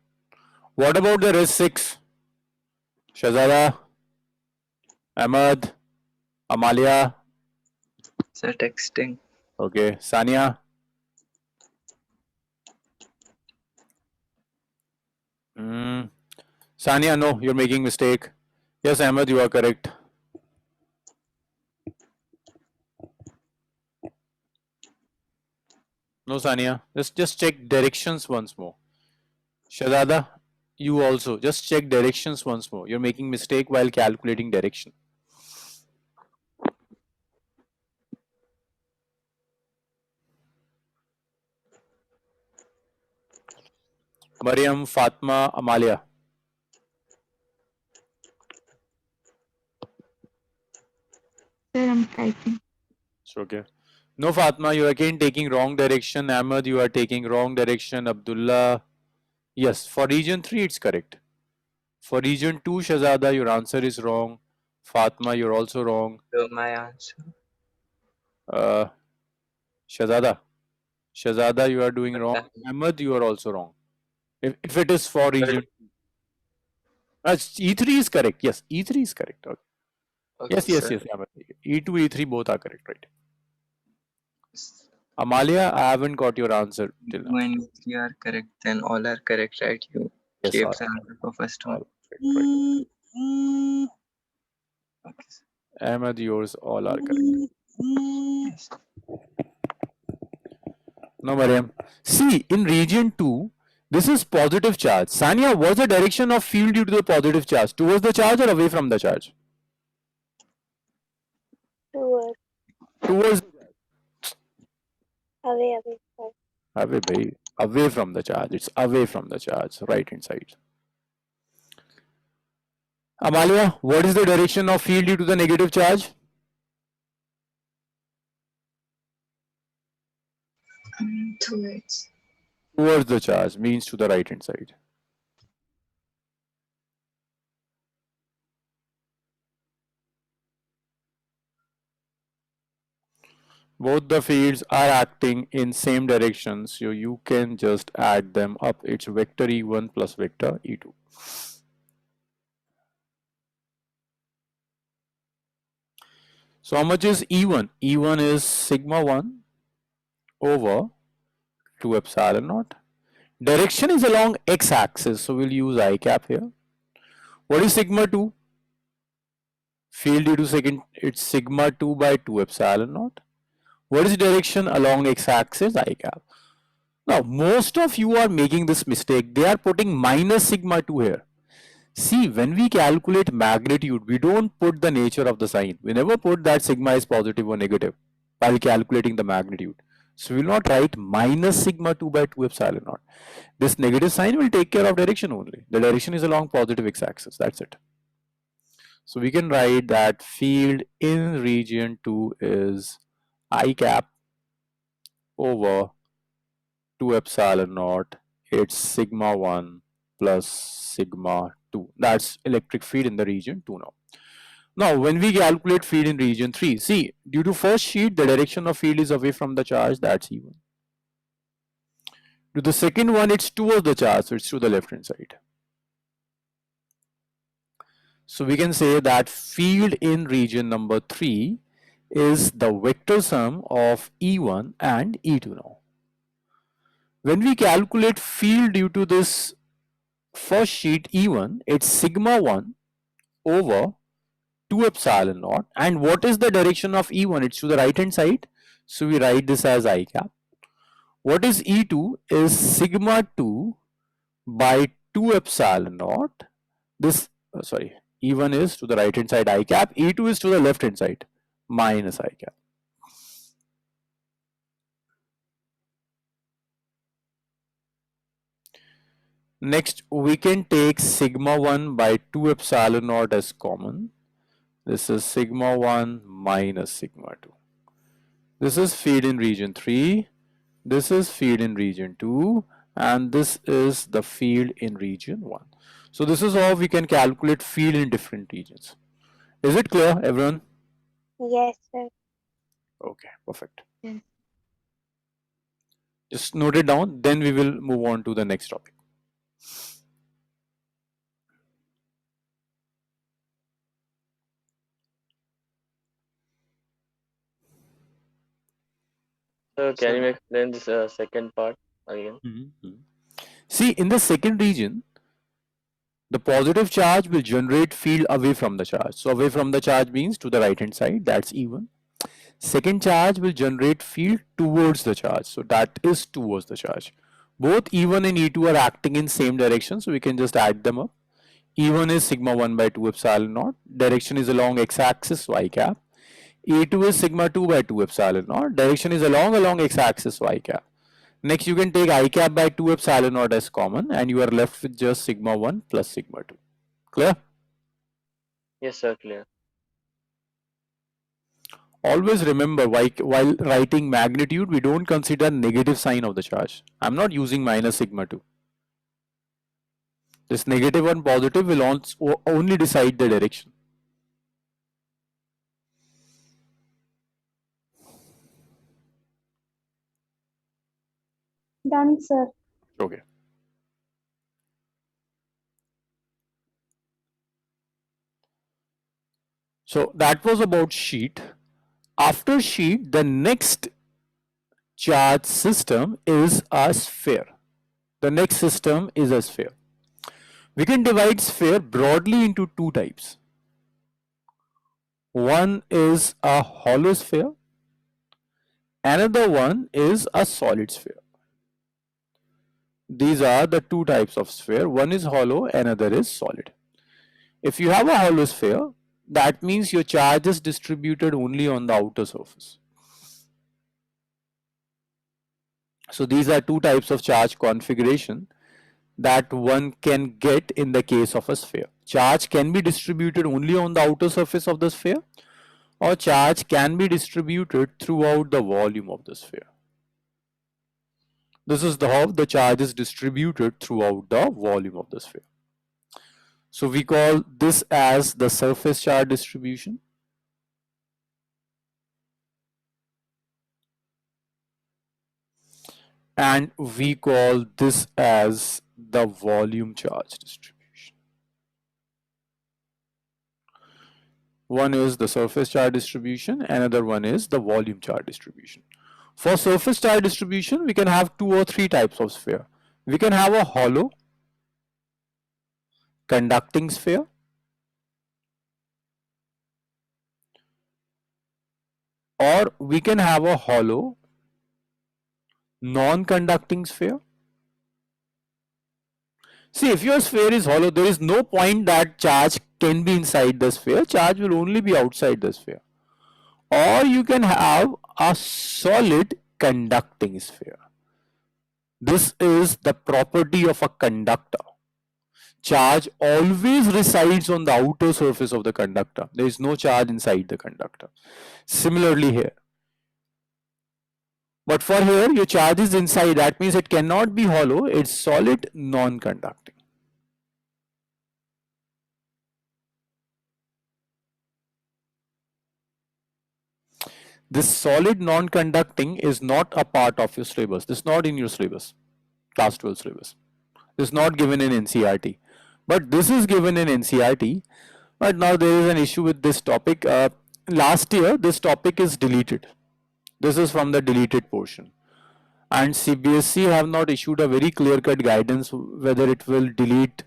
What about the rest 6? Shazada, Ahmad, Amalia. So texting. Okay, Sania. Sania, no, you're making mistake. Yes, Ahmed, you are correct. No, Sania, just check directions once more. Shazada, you also just check directions once more. You're making mistake while calculating direction. Mariam, Fatma, Amalia. Sir, I'm typing. It's okay. No, Fatma, you are again taking wrong direction. Ahmed, you are taking wrong direction. Abdullah. Yes, for region 3, it's correct. For region 2, Shazada, your answer is wrong. Fatma, you're also wrong. So my answer. Uh, Shazada, you are doing wrong. Ahmed, you are also wrong. If it is for region, E3 is correct. Yes, E3 is correct. Okay. Okay, Yes, sir. Ahmed. E2, E3 both are correct, right? Amalia, I haven't got your answer till now. When you are correct, then all are correct, right? You Yes, gave all, the answer for first one. all correct, right. Okay. Sir. Ahmed, yours all are correct. Yes. No, Mariam. See, in region 2, this is positive charge. Sania, what's the direction of field due to the positive charge? Towards the charge or away from the charge? Towards. Towards Away, sir. away, bhai. Away from the charge. It's away from the charge, right hand side. Amalia, what is the direction of field due to the negative charge? Towards. Towards the charge means to the right hand side. Both the fields are acting in same direction, so you can just add them up. It's vector E1 plus vector E2. So how much is E1? E1 is sigma 1 over 2 epsilon naught. Direction is along x-axis, so we'll use I cap here. What is sigma 2? Field due to second, it's sigma 2 by 2 epsilon naught. What is direction along x-axis? I cap. Now, most of you are making this mistake. They are putting minus sigma 2 here. See, when we calculate magnitude, we don't put the nature of the sign. We never put that sigma is positive or negative while calculating the magnitude. So we will not write minus sigma 2 by 2 epsilon naught. This negative sign will take care of direction only. The direction is along positive x-axis. That's it. So we can write that field in region 2 is I cap over 2 epsilon naught. It's sigma 1 plus sigma 2. That's electric field in the region 2 now. Now, when we calculate field in region 3, see, due to first sheet, the direction of field is away from the charge, that's E1. To the second one, it's towards the charge, so it's to the left hand side. So we can say that field in region number 3 is the vector sum of E1 and E2 now. When we calculate field due to this first sheet E1, it's sigma 1 over 2 epsilon naught. And what is the direction of E1? It's to the right hand side. So we write this as I cap. What is E2 is sigma 2 by 2 epsilon naught. This, E1 is to the right hand side I cap. E2 is to the left hand side minus I cap. Next, we can take sigma 1 by 2 epsilon naught as common. This is sigma 1 minus sigma 2. This is field in region 3. This is field in region 2. And this is the field in region 1. So this is how we can calculate field in different regions. Is it clear, everyone? Yes, sir. Okay, perfect. Yes. Just note it down, then we will move on to the next topic. So can you So explain this second part again? See, in the second region, the positive charge will generate field away from the charge. So away from the charge means to the right hand side, that's E1. Second charge will generate field towards the charge. So that is towards the charge. Both E1 and E2 are acting in same direction, so we can just add them up. E1 is sigma 1 by 2 epsilon naught. Direction is along x-axis y cap. E2 is sigma 2 by 2 epsilon naught. Direction is along x-axis y cap. Next, you can take I cap by 2 epsilon naught as common, and you are left with just sigma 1 plus sigma 2. Clear? Yes, sir, clear. Always remember, while writing magnitude, we don't consider negative sign of the charge. I'm not using minus sigma 2. This negative and positive will only decide the direction. Done, sir. Okay. So that was about sheet. After sheet, the next charge system is a sphere. The next system is a sphere. We can divide sphere broadly into two types. One is a hollow sphere, another one is a solid sphere. These are the two types of sphere. One is hollow, another is solid. If you have a hollow sphere, that means your charge is distributed only on the outer surface. So these are two types of charge configuration that one can get in the case of a sphere. Charge can be distributed only on the outer surface of the sphere, or charge can be distributed throughout the volume of the sphere. This is how the charge is distributed throughout the volume of the sphere. So we call this as the surface charge distribution. And we call this as the volume charge distribution. One is the surface charge distribution, another one is the volume charge distribution. For surface charge distribution, we can have two or three types of sphere. We can have a hollow conducting sphere, or we can have a hollow non-conducting sphere. See, if your sphere is hollow, there is no point that charge can be inside the sphere. Charge will only be outside the sphere. Or you can have a solid conducting sphere. This is the property of a conductor. Charge always resides on the outer surface of the conductor. There is no charge inside the conductor. Similarly here. But for here, your charge is inside. That means it cannot be hollow. It's solid, non-conducting. This solid non-conducting is not a part of your syllabus. This is not in your syllabus, class 12 syllabus. This is not given in NCERT. But this is given in NCERT. But now there is an issue with this topic. Last year, this topic is deleted. This is from the deleted portion. And CBSE have not issued a very clear-cut guidance whether it will delete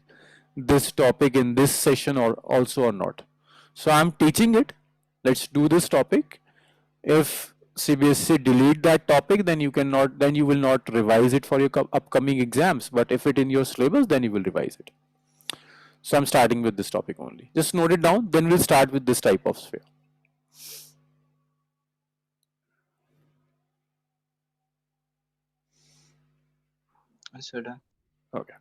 this topic in this session or also or not. So I'm teaching it. Let's do this topic. If CBSE delete that topic, then you will not revise it for your upcoming exams. But if it in your syllabus, then you will revise it. So I'm starting with this topic only. Just note it down. Then we'll start with this type of sphere. so done. Okay.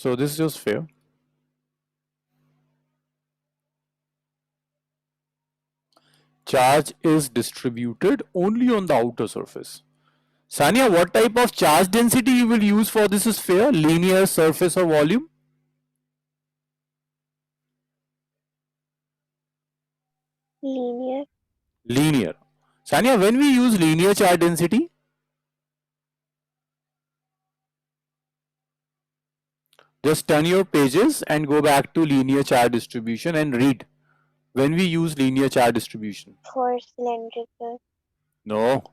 So this is your sphere. Charge is distributed only on the outer surface. Sania, what type of charge density you will use for this sphere? Linear, surface or volume? Linear. Linear. Sania, when we use linear charge density, just turn your pages and go back to linear charge distribution and read. When we use linear charge distribution. For cylindrical. No.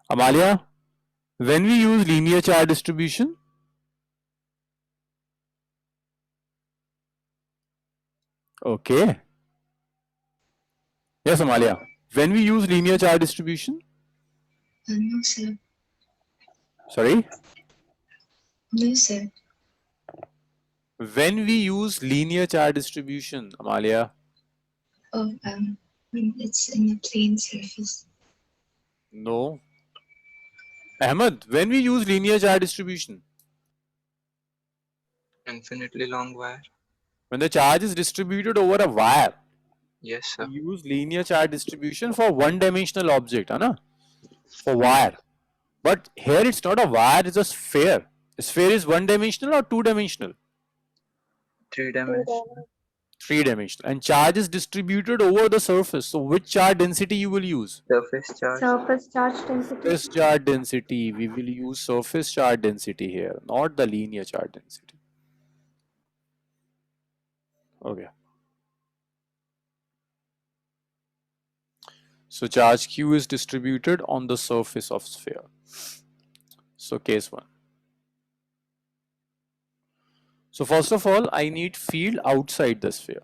Amalia, when we use linear charge distribution, okay. Yes, Amalia. When we use linear charge distribution, No, sir. sorry. No, sir. When we use linear charge distribution, Amalia. Oh, when it's in a plane surface. No. Ahmed, when we use linear charge distribution, Infinitely long wire. when the charge is distributed over a wire, Yes, sir. we use linear charge distribution for one-dimensional object, है ना? For wire. But here it's not a wire, it's a sphere. A sphere is one-dimensional or two-dimensional? 3 dimensional. Three-dimensional. And charge is distributed over the surface. So which charge density you will use? Surface charge. Surface charge density. Surface charge density. We will use surface charge density here, not the linear charge density. Okay. So charge Q is distributed on the surface of sphere. So case 1. So first of all, I need field outside the sphere.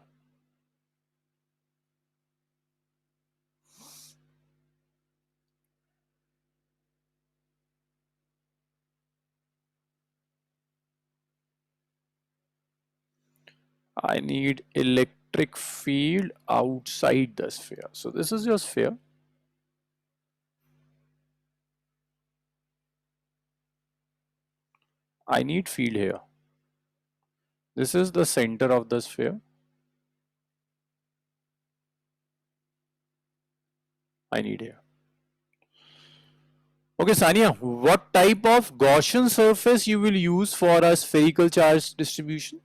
I need electric field outside the sphere. So this is your sphere. I need field here. This is the center of the sphere. I need here. Okay, Sania, what type of Gaussian surface you will use for a spherical charge distribution?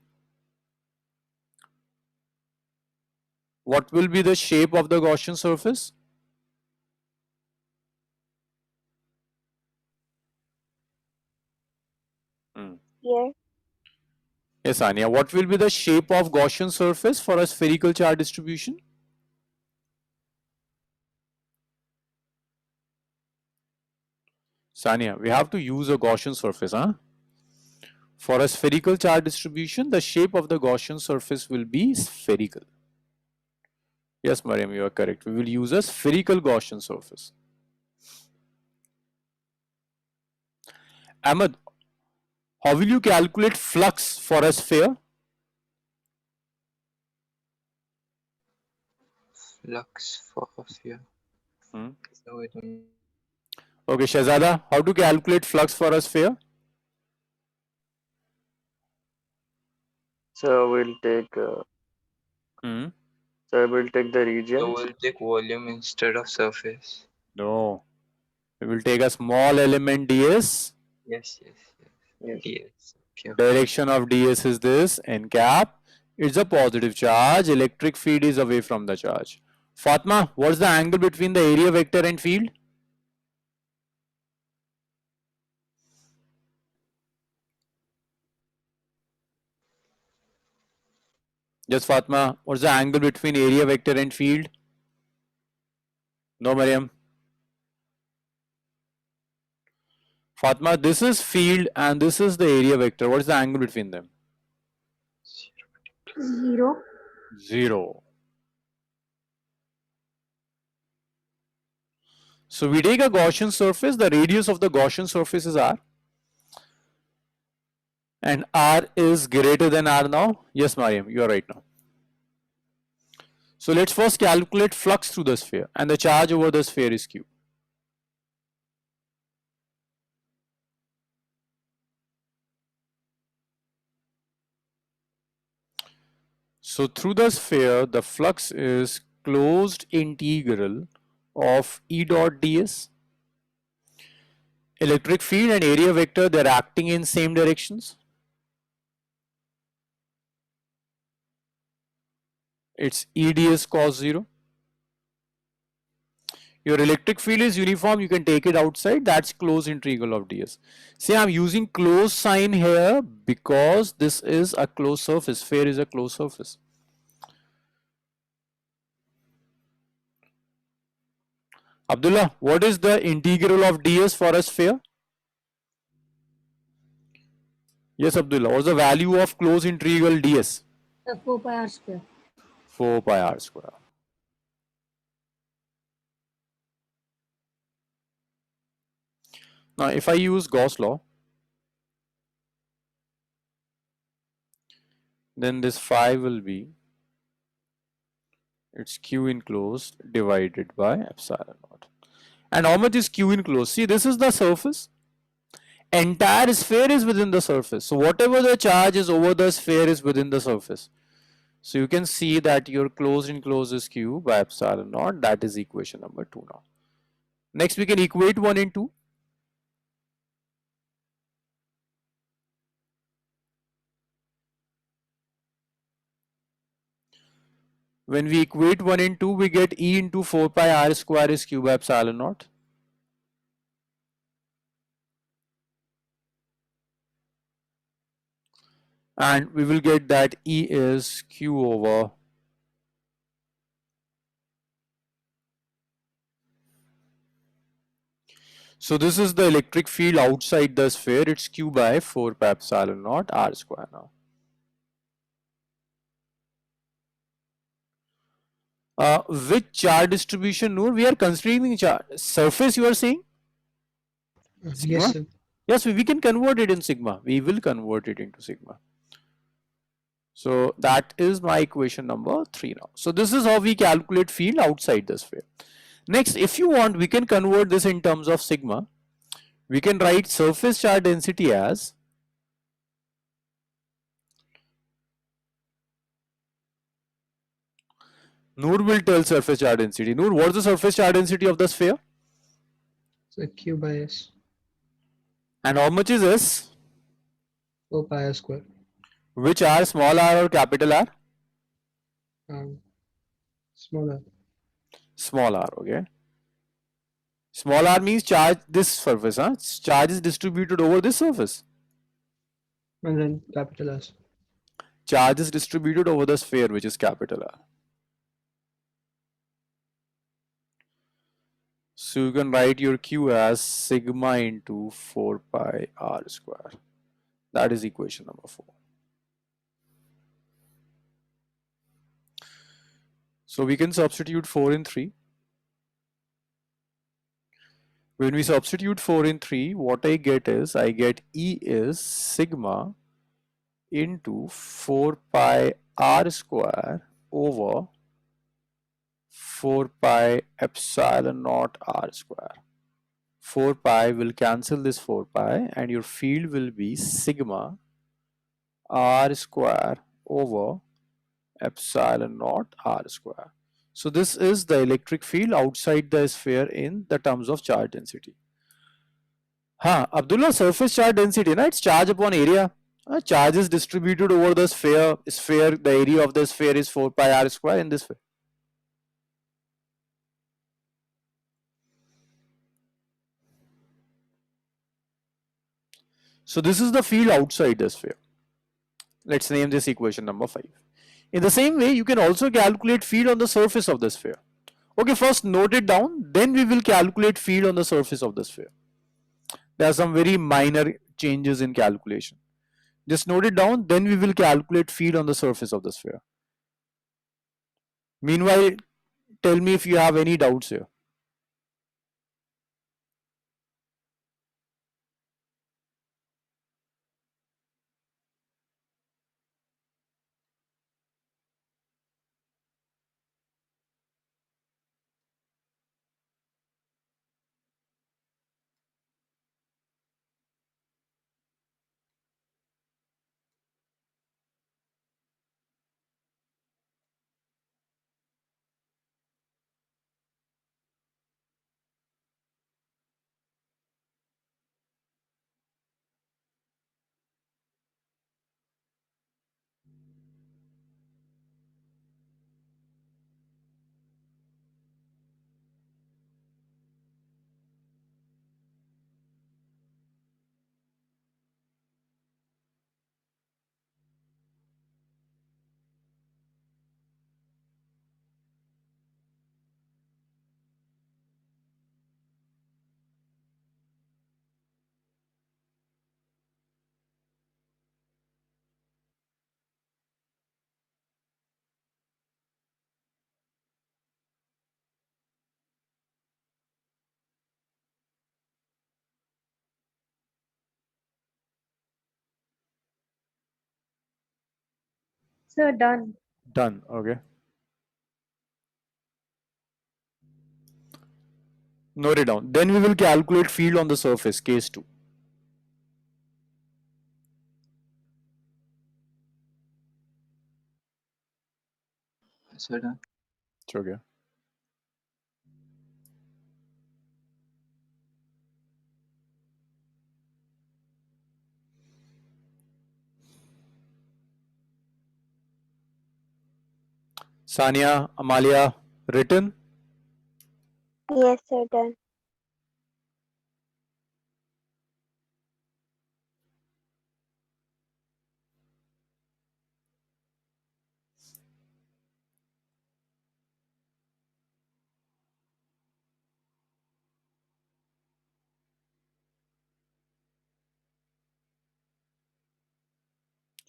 What will be the shape of the Gaussian surface? Here. Yes, Anya. What will be the shape of Gaussian surface for a spherical charge distribution? Sania, we have to use a Gaussian surface, huh? For a spherical charge distribution, the shape of the Gaussian surface will be spherical. Yes, Mariam, you are correct. We will use a spherical Gaussian surface. Ahmed, how will you calculate flux for a sphere? Flux for a sphere. Hmm. So it will Okay, Shahzada, how to calculate flux for a sphere? So we'll take Hmm. the so regions. we'll take volume instead of surface. No. We will take a small element ds. Yes. Yes. Yes. Okay. Direction of ds is this, n cap. It's a positive charge. Electric field is away from the charge. Fatma, what's the angle between the area vector and field? Yes, Fatma, what's the angle between area vector and field? No, Mariam. Fatma, this is field and this is the area vector. What is the angle between them? 0. 0. So we take a Gaussian surface. The radius of the Gaussian surface is r. And r is greater than r now. Yes, Mariam, you are right now. So let's first calculate flux through the sphere. And the charge over the sphere is q. So through the sphere, the flux is closed integral of E dot ds. Electric field and area vector, they're acting in same directions. It's E ds cos 0. Your electric field is uniform, you can take it outside, that's closed integral of ds. See, I'm using closed sign here because this is a closed surface, sphere is a closed surface. Abdullah, what is the integral of ds for a sphere? Yes, Abdullah, what's the value of closed integral ds? 4 pi r square. 4 pi r square. Now, if I use Gauss law, then this phi will be its q enclosed divided by epsilon naught. And how much is q enclosed? See, this is the surface. Entire sphere is within the surface. So whatever the charge is over the sphere is within the surface. So you can see that your closed enclosed is q by epsilon naught. That is equation number 2 now. Next we can equate 1 and 2. When we equate 1 and 2, we get E into 4 pi r square is q by epsilon naught. And we will get that E is q over so this is the electric field outside the sphere, it's q by 4 pi epsilon naught r square now. Which charge distribution, Noor? We are considering the surface you are saying? Sigma? Yes, sir. Yes, we can convert it in sigma. We will convert it into sigma. So that is my equation number 3 now. So this is how we calculate field outside the sphere. Next, if you want, we can convert this in terms of sigma. We can write surface charge density as Noor will tell surface charge density. Noor, what is the surface charge density of the sphere? So q by s, And how much is S? 4 pi r square. Which R, small r or capital R? Smaller. Small r, okay. Small r means charge this surface, huh? Charge is distributed over this surface. And then capital S. Charge is distributed over the sphere, which is capital R. So you can write your Q as sigma into 4 pi r square. That is equation number 4. So we can substitute 4 in 3. When we substitute 4 in 3, what I get is, I get E is sigma into 4 pi r square over 4 pi epsilon naught r square. 4 pi will cancel this 4 pi and your field will be sigma r square over epsilon naught r square. So this is the electric field outside the sphere in the terms of charge density. Abdullah, surface charge density, na? It's charge upon area. Charge is distributed over the sphere. The area of the sphere is 4 pi r square in this way. So this is the field outside the sphere. Let's name this equation number 5. In the same way, you can also calculate field on the surface of the sphere. Okay, first note it down, then we will calculate field on the surface of the sphere. There are some very minor changes in calculation. Just note it down, then we will calculate field on the surface of the sphere. Meanwhile, tell me if you have any doubts here. sir, done. Done. Okay. Note it down. Then we will calculate field on the surface, case 2. So done. It's okay. Sania, Amalia, written. Yes, sir, done.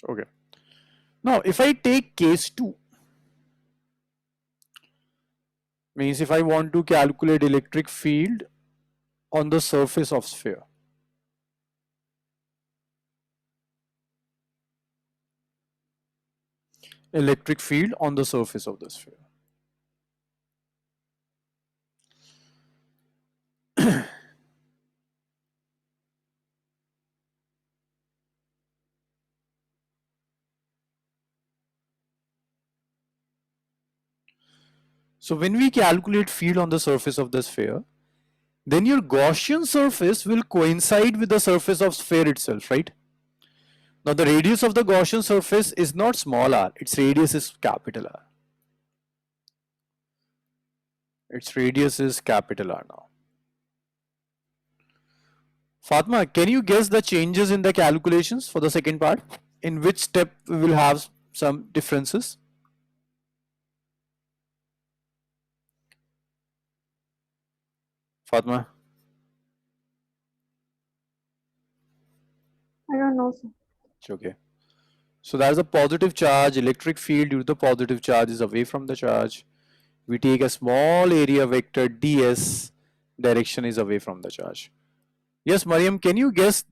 Okay. Now, if I take case 2, means if I want to calculate electric field on the surface of sphere. Electric field on the surface of the sphere. So when we calculate field on the surface of the sphere, then your Gaussian surface will coincide with the surface of sphere itself, right? Now the radius of the Gaussian surface is not small r, its radius is capital R. Its radius is capital R now. Fatma, can you guess the changes in the calculations for the second part? In which step we will have some differences? Fatma? I don't know, sir. It's okay. So there's a positive charge, electric field due to the positive charge is away from the charge. We take a small area vector ds, direction is away from the charge. Yes, Mariam, can you guess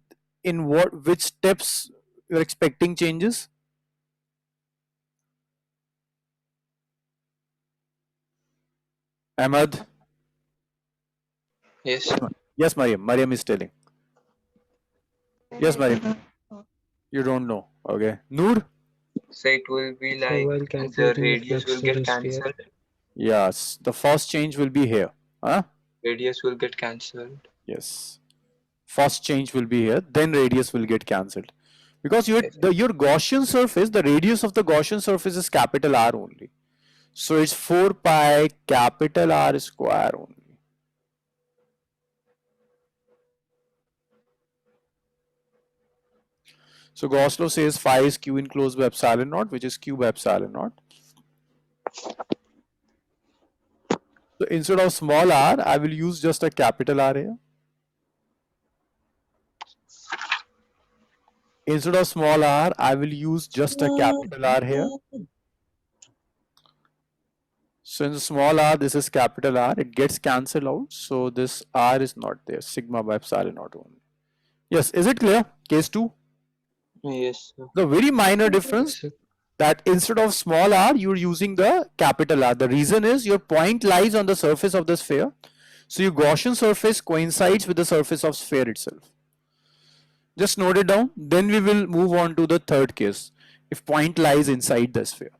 in which steps you're expecting changes? Ahmad? Yes. Yes, Mariam. Mariam is telling. Yes, Mariam. Oh, You don't know. Okay. Noor? So it will be So like while the calculating the radius flux will through get the sphere, cancelled. Yes. The first change will be here. Huh? Radius will get cancelled. Yes. First change will be here. Then radius will get cancelled. Because Yes. your Gaussian surface, the radius of the Gaussian surface is capital R only. So it's 4 pi capital R square only. So Gauss law says phi is q enclosed by epsilon naught, which is q by epsilon naught. So instead of small r, I will use just a capital R here. Instead of small r, I will use just a capital R here. So in the small r, this is capital R, it gets cancelled out. So this R is not there, sigma by epsilon naught only. Yes, is it clear? Case 2. Yes, sir. The very minor yes, difference sir. that instead of small r, you're using the capital R. The reason is your point lies on the surface of the sphere. So your Gaussian surface coincides with the surface of sphere itself. Just note it down. Then we will move on to the third case. If point lies inside the sphere.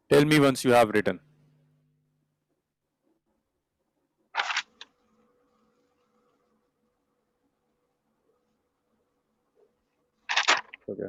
Tell me once you have written. Okay.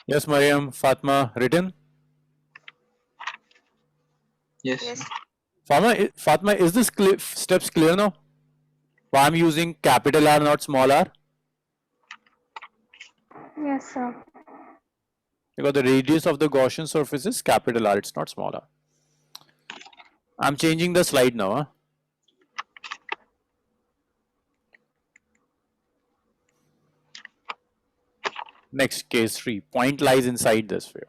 Yes, Mariam, Fatma, written. Yes. Yes. Fatma, is this steps clear now? Why I'm using capital R, not small r? Yes, sir. Because the radius of the Gaussian surface is capital R, it's not small r. I'm changing the slide now. Huh? Next, case 3. Point lies inside the sphere.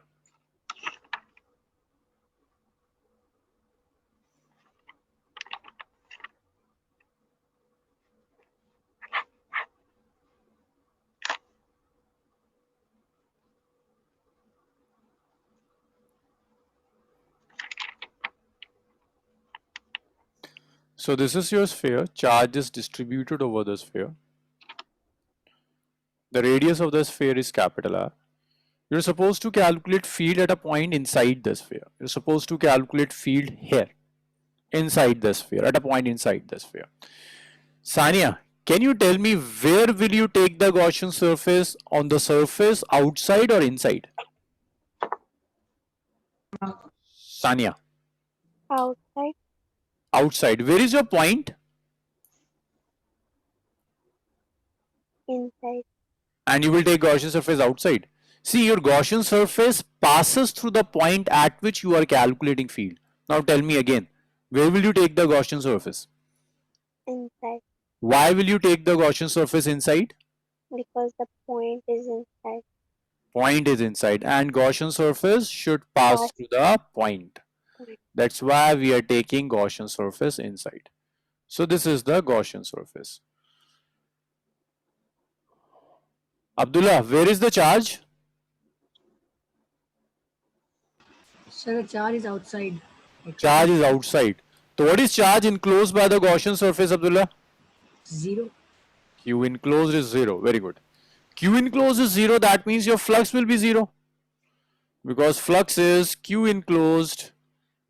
So this is your sphere. Charge is distributed over the sphere. The radius of the sphere is capital R. You're supposed to calculate field at a point inside the sphere. You're supposed to calculate field here, inside the sphere, at a point inside the sphere. Sania, can you tell me where will you take the Gaussian surface? On the surface outside or inside? Sania, Outside. outside. Where is your point? Inside. And you will take Gaussian surface outside. See, your Gaussian surface passes through the point at which you are calculating field. Now tell me again, where will you take the Gaussian surface? Inside. Why will you take the Gaussian surface inside? Because the point is inside. Point is inside and Gaussian surface should pass Pass. through the point. Point. That's why we are taking Gaussian surface inside. So this is the Gaussian surface. Abdullah, where is the charge? So the charge is outside. Charge is outside. So what is charge enclosed by the Gaussian surface, Abdullah? 0. Q enclosed is 0. Very good. Q enclosed is 0. That means your flux will be 0. Because flux is Q enclosed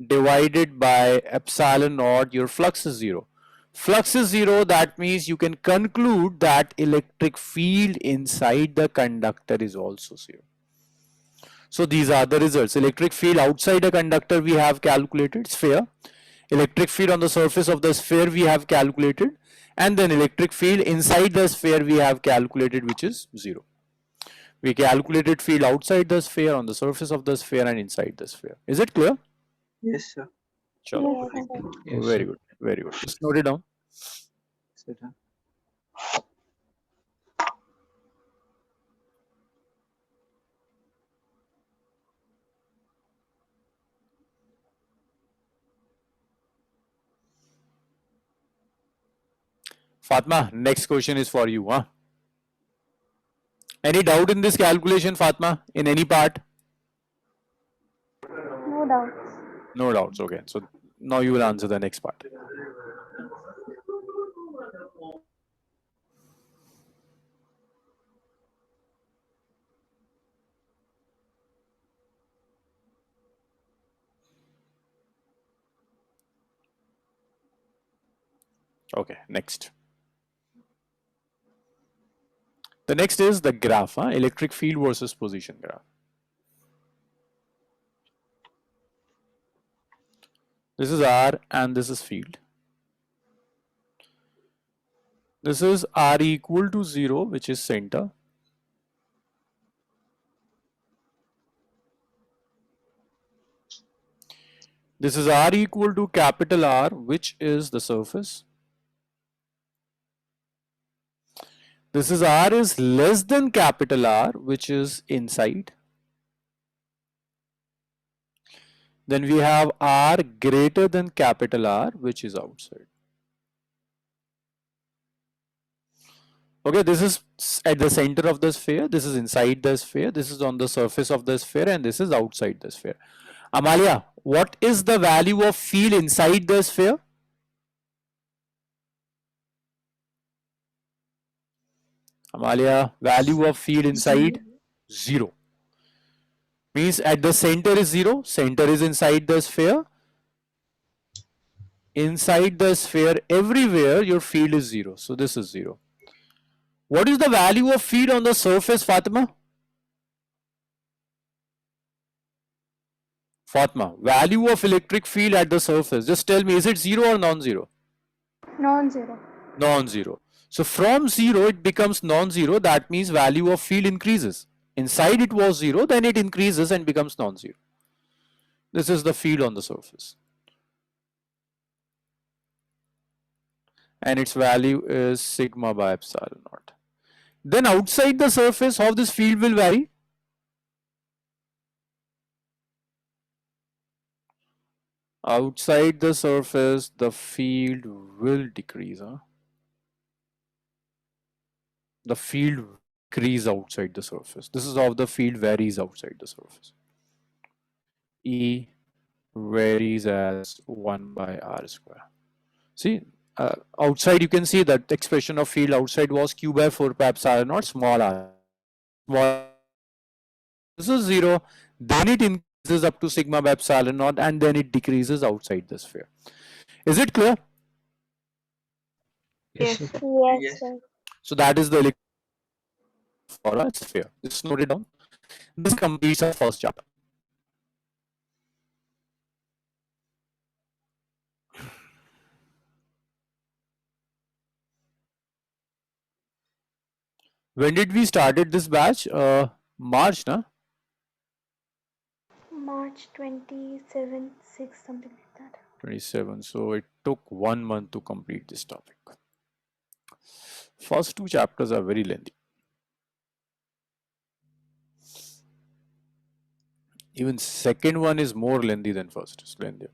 divided by epsilon naught. Your flux is 0. Flux is 0. That means you can conclude that electric field inside the conductor is also 0. So these are the results. Electric field outside a conductor we have calculated, sphere. Electric field on the surface of the sphere we have calculated. And then electric field inside the sphere we have calculated, which is 0. We calculated field outside the sphere, on the surface of the sphere and inside the sphere. Is it clear? Yes, sir. Sure. Yes, sir. Yes, Very sir. good. Very good. Just note it down. Sir. Fatma, next question is for you. Huh? Any doubt in this calculation, Fatma, in any part? No doubts. No doubts. Okay. So now you will answer the next part. Okay, next. The next is the graph, electric field versus position graph. This is R and this is field. This is R equal to 0, which is center. This is R equal to capital R, which is the surface. This is R is less than capital R, which is inside. Then we have R greater than capital R, which is outside. Okay, this is at the center of the sphere, this is inside the sphere, this is on the surface of the sphere, and this is outside the sphere. Amalia, what is the value of field inside the sphere? Amalia, value of field inside? 0. Means at the center is 0, center is inside the sphere. Inside the sphere, everywhere your field is 0. So this is 0. What is the value of field on the surface, Fatima? Fatma, value of electric field at the surface. Just tell me, is it 0 or non-zero? Non-zero. Non-zero. So from 0 it becomes non-zero. That means value of field increases. Inside it was 0, then it increases and becomes non-zero. This is the field on the surface. And its value is sigma by epsilon naught. Then outside the surface, how this field will vary? Outside the surface, the field will decrease. The field will decrease outside the surface. This is how the field varies outside the surface. E varies as 1 by r square. See, outside you can see that the expression of field outside was q by 4 pi epsilon naught small r. Small. This is 0. Then it increases up to sigma by epsilon naught, and then it decreases outside the sphere. Is it clear? Yes, sir. Yes, Yes. sir. So that is the electric for a sphere. Just note it down. This completes our first chapter. When did we started this batch? March, na? March 27, 6, something like that. 27. So it took 1 month to complete this topic. First 2 chapters are very lengthy. Even second one is more lengthy than first. It's lengthier.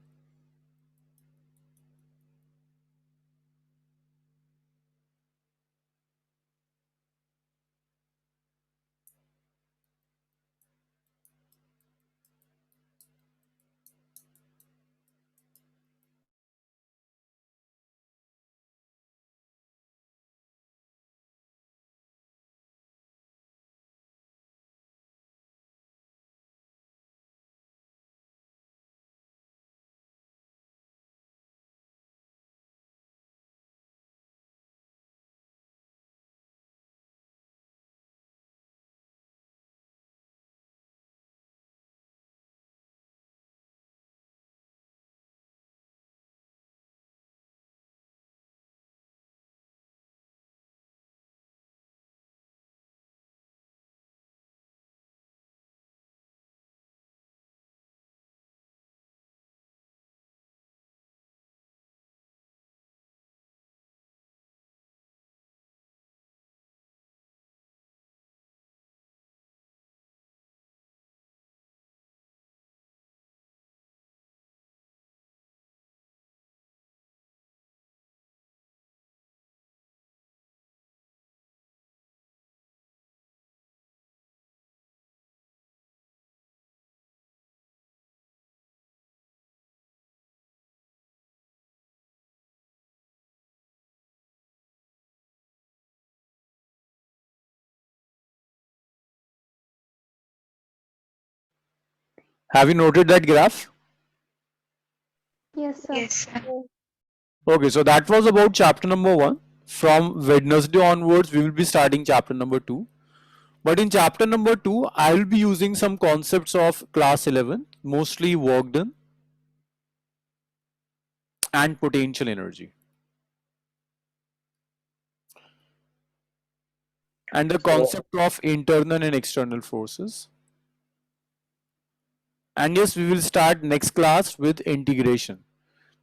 Have you noted that graph? Yes, sir. Yes, sir. Okay, so that was about chapter number 1. From Wednesday onwards, we will be starting chapter number 2. But in chapter number 2, I will be using some concepts of class 11, mostly work done and potential energy. And the concept of internal and external forces. And yes, we will start next class with integration,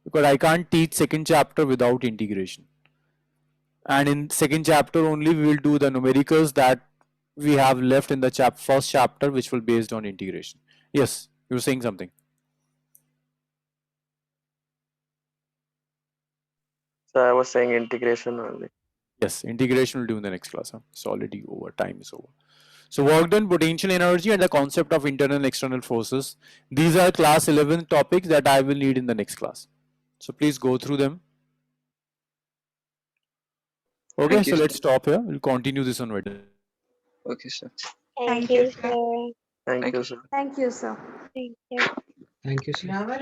because I can't teach second chapter without integration. and in second chapter only we will do the numericals that we have left in the first chapter, which will be based on integration. Yes, you were saying something. So I was saying integration only. Yes, integration we'll do in the next class. Huh? It's already over. Time is over. So work done, potential energy and the concept of internal and external forces. These are class 11 topics that I will need in the next class. So please go through them. Okay, Thank so you, let's sir. stop here. We'll continue this on Wednesday. Okay, sir. Thank you, you, sir. sir. Thank Thank you, you. sir. Thank you, sir. Thank you. Thank you, sir.